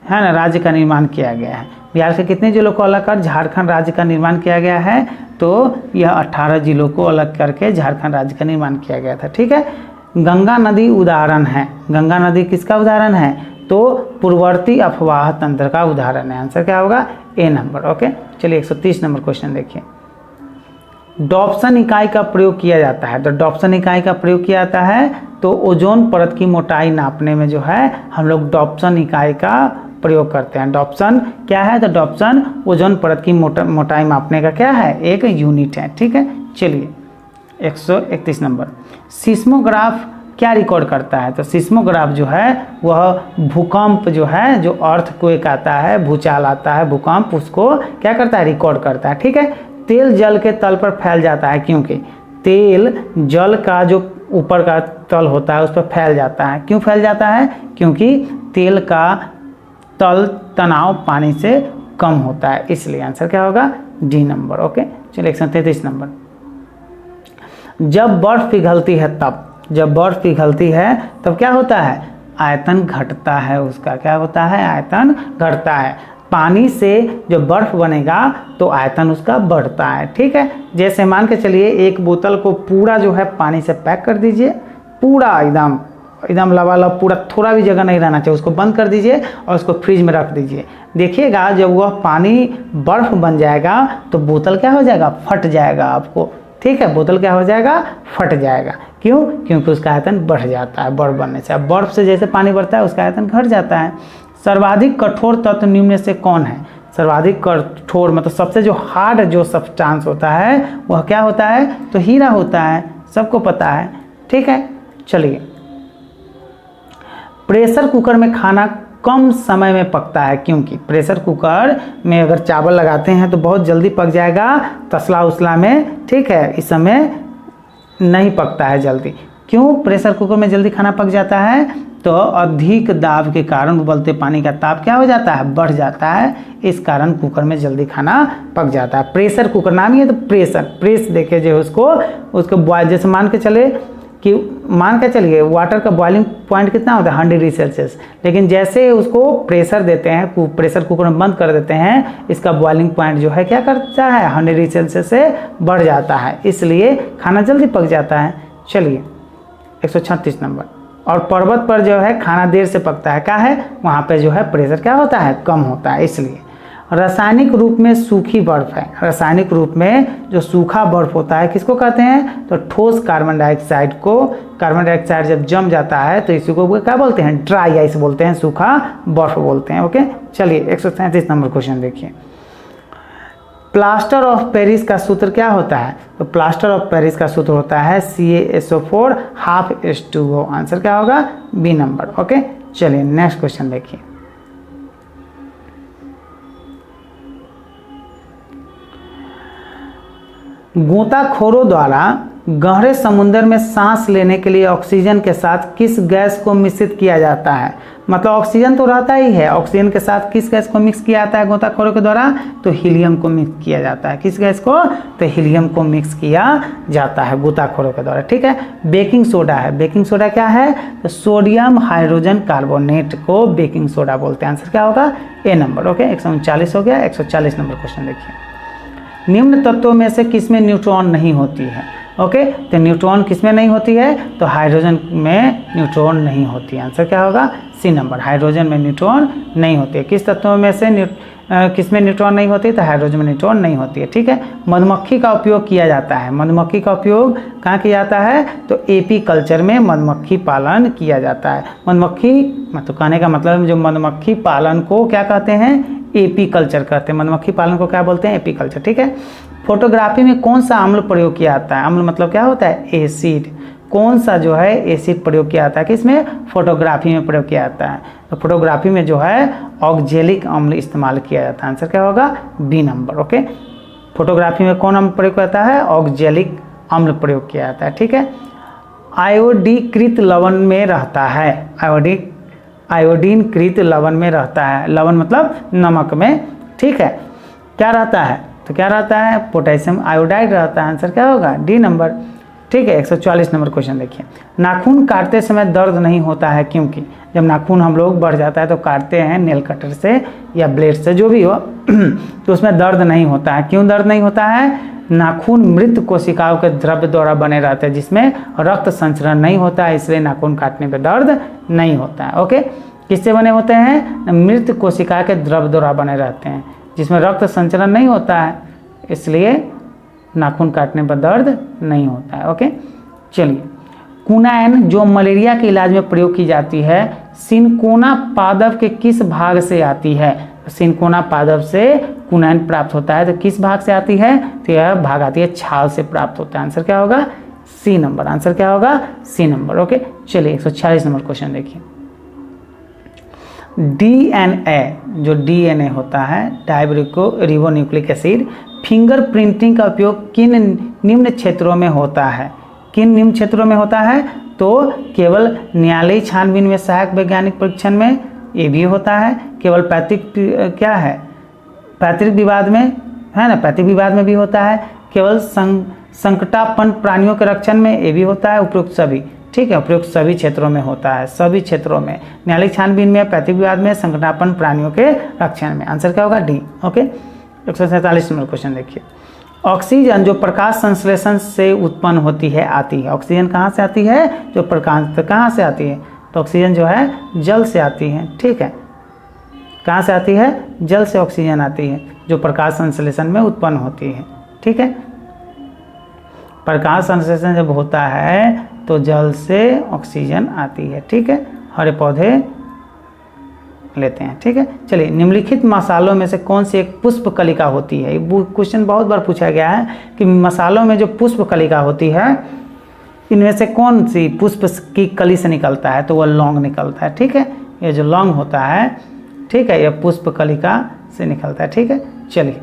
है ना, राज्य का निर्माण किया गया है। बिहार के कितने जिलों को अलग कर झारखंड राज्य का निर्माण किया गया है, तो यह 18 जिलों को अलग करके झारखंड राज्य का निर्माण किया गया था। ठीक है, गंगा नदी उदाहरण है। गंगा नदी किसका उदाहरण है, तो पूर्ववर्ती अफवाह तंत्र का उदाहरण है। आंसर क्या होगा, ए नंबर। ओके, चलिए 130 नंबर क्वेश्चन देखिए। डॉप्सन इकाई का प्रयोग किया जाता है। तो डॉप्सन इकाई का प्रयोग किया जाता है तो ओजोन परत की मोटाई नापने में जो है हम लोग डॉप्सन इकाई का प्रयोग करते हैं। डॉप्सन क्या है, तो डॉप्सन ओजोन परत की मोटाई मापने का क्या है, एक यूनिट है। ठीक है, चलिए 131 नंबर, सिस्मोग्राफ क्या रिकॉर्ड करता है। तो सिस्मोग्राफ जो है वह भूकंप जो है, जो अर्थक्वेक आता है, भूचाल आता है, भूकंप, उसको क्या करता है, रिकॉर्ड करता है। ठीक है, तेल जल के तल पर फैल जाता है, क्योंकि तेल जल का जो ऊपर का तल होता है उस पर फैल जाता है। क्यों फैल जाता है, क्योंकि तेल का तल तनाव पानी से कम होता है, इसलिए। आंसर क्या होगा, डी नंबर। ओके, चलिए 133 नंबर, जब बर्फ पिघलती है तब, जब बर्फ पिघलती है तब क्या होता है, आयतन घटता है उसका। क्या होता है, आयतन घटता है। पानी से जो बर्फ बनेगा तो आयतन उसका बढ़ता है। ठीक है, जैसे मान के चलिए एक बोतल को पूरा जो है पानी से पैक कर दीजिए, पूरा एकदम लबालब, पूरा थोड़ा भी जगह नहीं रहना चाहिए, उसको बंद कर दीजिए और उसको फ्रिज में रख दीजिए। देखिएगा जब वह पानी बर्फ बन जाएगा तो बोतल क्या हो जाएगा, फट जाएगा आपको। ठीक है, बोतल क्या हो जाएगा, फट जाएगा। क्यों, क्योंकि उसका आयतन बढ़ जाता है बर्फ बनने से। अब बर्फ से जैसे पानी बढ़ता है उसका आयतन घट जाता है। सर्वाधिक कठोर तत्व निम्न में से कौन है। सर्वाधिक कठोर मतलब सबसे जो हार्ड जो सब्सटेंस होता है वह क्या होता है, तो हीरा होता है, सबको पता है। ठीक है, चलिए प्रेशर कुकर में खाना कम समय में पकता है, क्योंकि प्रेशर कुकर में अगर चावल लगाते हैं तो बहुत जल्दी पक जाएगा, तसला उसला में, ठीक है, इस समय नहीं पकता है जल्दी। क्यों प्रेशर कुकर में जल्दी खाना पक जाता है, तो अधिक दाब के कारण उबलते पानी का ताप क्या हो जाता है, बढ़ जाता है, इस कारण कुकर में जल्दी खाना पक जाता है। प्रेशर कुकर नाम ही है, तो प्रेस देखे जो उसको बॉयल, जैसे मान के चलिए वाटर का बॉइलिंग पॉइंट कितना होता है 100 डिग्री सेल्सियस, लेकिन जैसे उसको प्रेशर देते हैं, प्रेशर कुकर में बंद कर देते हैं, इसका बॉइलिंग पॉइंट जो है क्या करता है, 100 डिग्री सेल्सियस से बढ़ जाता है, इसलिए खाना जल्दी पक जाता है। चलिए 136 नंबर, और पर्वत पर जो है खाना देर से पकता है, क्या है, वहाँ पे जो है प्रेशर क्या होता है, कम होता है, इसलिए। रासायनिक रूप में सूखी बर्फ है। रासायनिक रूप में जो सूखा बर्फ होता है किसको कहते हैं, तो ठोस कार्बन डाइऑक्साइड को। कार्बन डाइऑक्साइड जब जम जाता है तो इसी को क्या बोलते हैं, ड्राई आइस बोलते हैं, सूखा बर्फ बोलते हैं। ओके, चलिए 137 नंबर क्वेश्चन देखिए। प्लास्टर ऑफ पेरिस का सूत्र क्या होता है, तो प्लास्टर ऑफ पेरिस का सूत्र होता है CaSO4 हाफ H2O। आंसर क्या होगा, बी नंबर। ओके, चलिए नेक्स्ट क्वेश्चन देखिए। गोताखोरों द्वारा गहरे समुद्र में सांस लेने के लिए ऑक्सीजन के साथ किस गैस को मिश्रित किया जाता है। मतलब ऑक्सीजन तो रहता ही है, ऑक्सीजन के साथ किस गैस को मिक्स किया जाता है गोताखोरों के द्वारा, तो हीलियम को मिक्स किया जाता है। किस गैस को, तो हीलियम को मिक्स किया जाता है गोताखोरों के द्वारा। ठीक है, बेकिंग सोडा है। बेकिंग सोडा क्या है, तो सोडियम हाइड्रोजन कार्बोनेट को बेकिंग सोडा बोलते हैं। आंसर क्या होगा, ए नंबर। ओके, 139 हो गया। 140 नंबर क्वेश्चन देखिए। निम्न तत्वों में से किसमें न्यूट्रॉन नहीं होती है। ओके, तो न्यूट्रॉन किसमें नहीं होती है, तो हाइड्रोजन में न्यूट्रॉन नहीं होती है। आंसर क्या होगा, सी नंबर। हाइड्रोजन में न्यूट्रॉन नहीं होती है। किस तत्वों में से किसमें न्यूट्रॉन नहीं होती है, तो हाइड्रोजन में न्यूट्रॉन नहीं होती है। ठीक है, मधुमक्खी का उपयोग किया जाता है। मधुमक्खी का उपयोग कहाँ किया जाता है, तो एपी कल्चर में मधुमक्खी पालन किया जाता है। मधुमक्खी मतलब कहने का मतलब जो मधुमक्खी पालन को क्या कहते हैं, एपी कल्चर कहते हैं। मधुमक्खी पालन को क्या बोलते हैं, एपी कल्चर। ठीक है, फोटोग्राफी में कौन सा अम्ल प्रयोग किया जाता है। अम्ल मतलब क्या होता है, एसिड। कौन सा जो है एसिड प्रयोग किया जाता है, किसमें, फोटोग्राफी में प्रयोग किया जाता है। तो फोटोग्राफी में जो है ऑक्जेलिक अम्ल इस्तेमाल किया जाता है। आंसर क्या होगा, बी नंबर। ओके, फोटोग्राफी में कौन अम्ल प्रयोग करता है, ऑक्जेलिक अम्ल प्रयोग किया जाता है। ठीक है, आयोडीकृत लवण में रहता है, आयोडीन कृत लवण में रहता है, लवण मतलब नमक में। ठीक है, क्या रहता है, तो क्या रहता है, पोटेशियम आयोडाइड रहता है। आंसर क्या होगा, डी नंबर। ठीक है, 144 नंबर क्वेश्चन देखिए, नाखून काटते समय दर्द नहीं होता है क्योंकि, जब नाखून हम लोग बढ़ जाता है तो काटते हैं नेल कटर से या ब्लेड से, जो भी हो तो उसमें दर्द नहीं होता है। क्यों दर्द नहीं होता है, नाखून मृत कोशिकाओं के द्रव्य द्वारा बने रहते हैं जिसमें रक्त संचरण नहीं होता है, इसलिए नाखून काटने पर दर्द नहीं होता है। ओके, किससे बने होते हैं, मृत कोशिका के द्रव्य द्वारा बने रहते हैं जिसमें रक्त संचरण नहीं होता है, इसलिए नाखून काटने पर दर्द नहीं होता है। ओके, चलिए, कुनाइन जो मलेरिया के इलाज में प्रयोग की जाती है, सिनकोना पादप के किस भाग से आती है। सिनकोना पादप से कुनाइन प्राप्त होता है, तो किस भाग से आती है, तो यह भाग आती है छाल से प्राप्त होता है। आंसर क्या होगा, सी नंबर। आंसर क्या होगा, सी नंबर। ओके, चलिए 146 नंबर क्वेश्चन देखिए, डीएनए, जो डीएनए होता है डाइरिबोन्यूक्लिक एसिड, फिंगर प्रिंटिंग का उपयोग किन निम्न क्षेत्रों में होता है, किन निम्न क्षेत्रों में होता है, तो केवल न्यायालयी छानबीन में सहायक वैज्ञानिक परीक्षण में ये भी होता है, केवल पैतृक क्या है, पैतृक विवाद में है ना, पैतृक विवाद में भी होता है, केवल संकटापन्न प्राणियों के रक्षण में ये भी होता है, उपयुक्त सभी। ठीक है, उपयुक्त सभी क्षेत्रों में होता है, सभी क्षेत्रों में, न्यायालयिक छानबीन में, पैतृक विवाद में, संकटापन्न प्राणियों के रक्षण में। आंसर क्या होगा, डी। ओके, 147 नंबर क्वेश्चन देखिए, ऑक्सीजन जो प्रकाश संश्लेषण से उत्पन्न होती है आती है, ऑक्सीजन कहाँ से आती है, जो प्रकाश, तो कहाँ से आती है, तो ऑक्सीजन जो है जल से आती है। ठीक है, कहाँ से आती है, जल से ऑक्सीजन आती है जो प्रकाश संश्लेषण में उत्पन्न होती है। ठीक है, प्रकाश संश्लेषण जब होता है तो जल से ऑक्सीजन आती है। ठीक है, हरे पौधे लेते हैं। ठीक है, चलिए, निम्नलिखित मसालों में से कौन सी एक पुष्प कलिका होती है। क्वेश्चन बहुत बार पूछा गया है कि मसालों में जो पुष्प कलिका होती है इनमें से कौन सी पुष्प की कली से निकलता है, तो वह लौंग निकलता है। ठीक है, ये जो लौंग होता है, ठीक है, यह पुष्प कलिका से निकलता है। ठीक है, चलिए,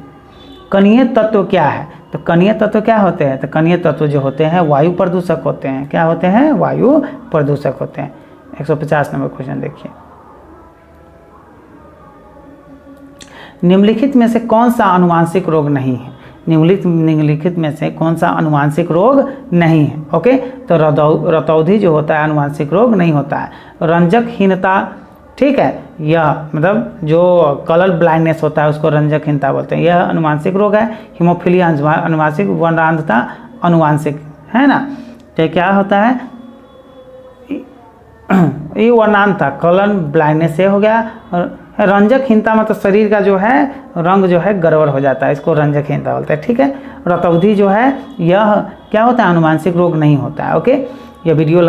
कणीय तत्व क्या है, तो कणीय तत्व क्या होते हैं, तो कणीय तत्व जो होते हैं वायु प्रदूषक होते हैं। क्या होते हैं, वायु प्रदूषक होते हैं। 150 नंबर क्वेश्चन देखिए, निम्नलिखित में से कौन सा आनुवांशिक रोग नहीं है, निम्नलिखित में से कौन सा आनुवांशिक रोग नहीं है। ओके, तो रतौंधी जो होता है आनुवांशिक रोग नहीं होता है। रंजकहीनता, ठीक है, यह मतलब जो कलर ब्लाइंडनेस होता है उसको रंजकहीनता बोलते हैं, यह अनुवांशिक रोग है। हीमोफीलिया अनुवांशिक, वर्णांधता अनुवांशिक, है ना, तो क्या होता है, ये वर्णांधता, कलर ब्लाइंडनेस ये हो गया। रंजकहीनता मतलब शरीर का जो है रंग जो है गड़बड़ हो जाता है, इसको रंजकहीनता बोलते हैं। ठीक है, रतौंधी जो है यह क्या होता है, अनुवांशिक रोग नहीं होता है। ओके, यह वीडियो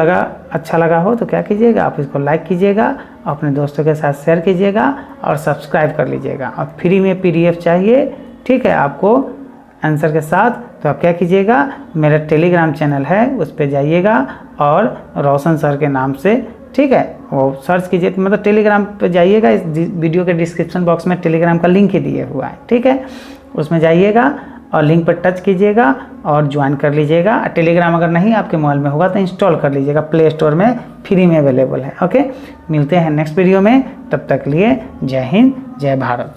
अच्छा लगा हो तो क्या कीजिएगा, आप इसको लाइक कीजिएगा, अपने दोस्तों के साथ शेयर कीजिएगा और सब्सक्राइब कर लीजिएगा। और फ्री में PDF चाहिए, ठीक है, आपको आंसर के साथ, तो आप क्या कीजिएगा, मेरा टेलीग्राम चैनल है उस पर जाइएगा और रोशन सर के नाम से, ठीक है, वो सर्च कीजिए, मतलब टेलीग्राम पे जाइएगा, इस वीडियो के डिस्क्रिप्शन बॉक्स में टेलीग्राम का लिंक ही दिए हुआ है। ठीक है, उसमें जाइएगा और लिंक पर टच कीजिएगा और ज्वाइन कर लीजिएगा। टेलीग्राम अगर नहीं आपके मोबाइल में होगा तो इंस्टॉल कर लीजिएगा, प्ले स्टोर में फ्री में अवेलेबल है। ओके, मिलते हैं नेक्स्ट वीडियो में, तब तक लिए जय हिंद, जय भारत।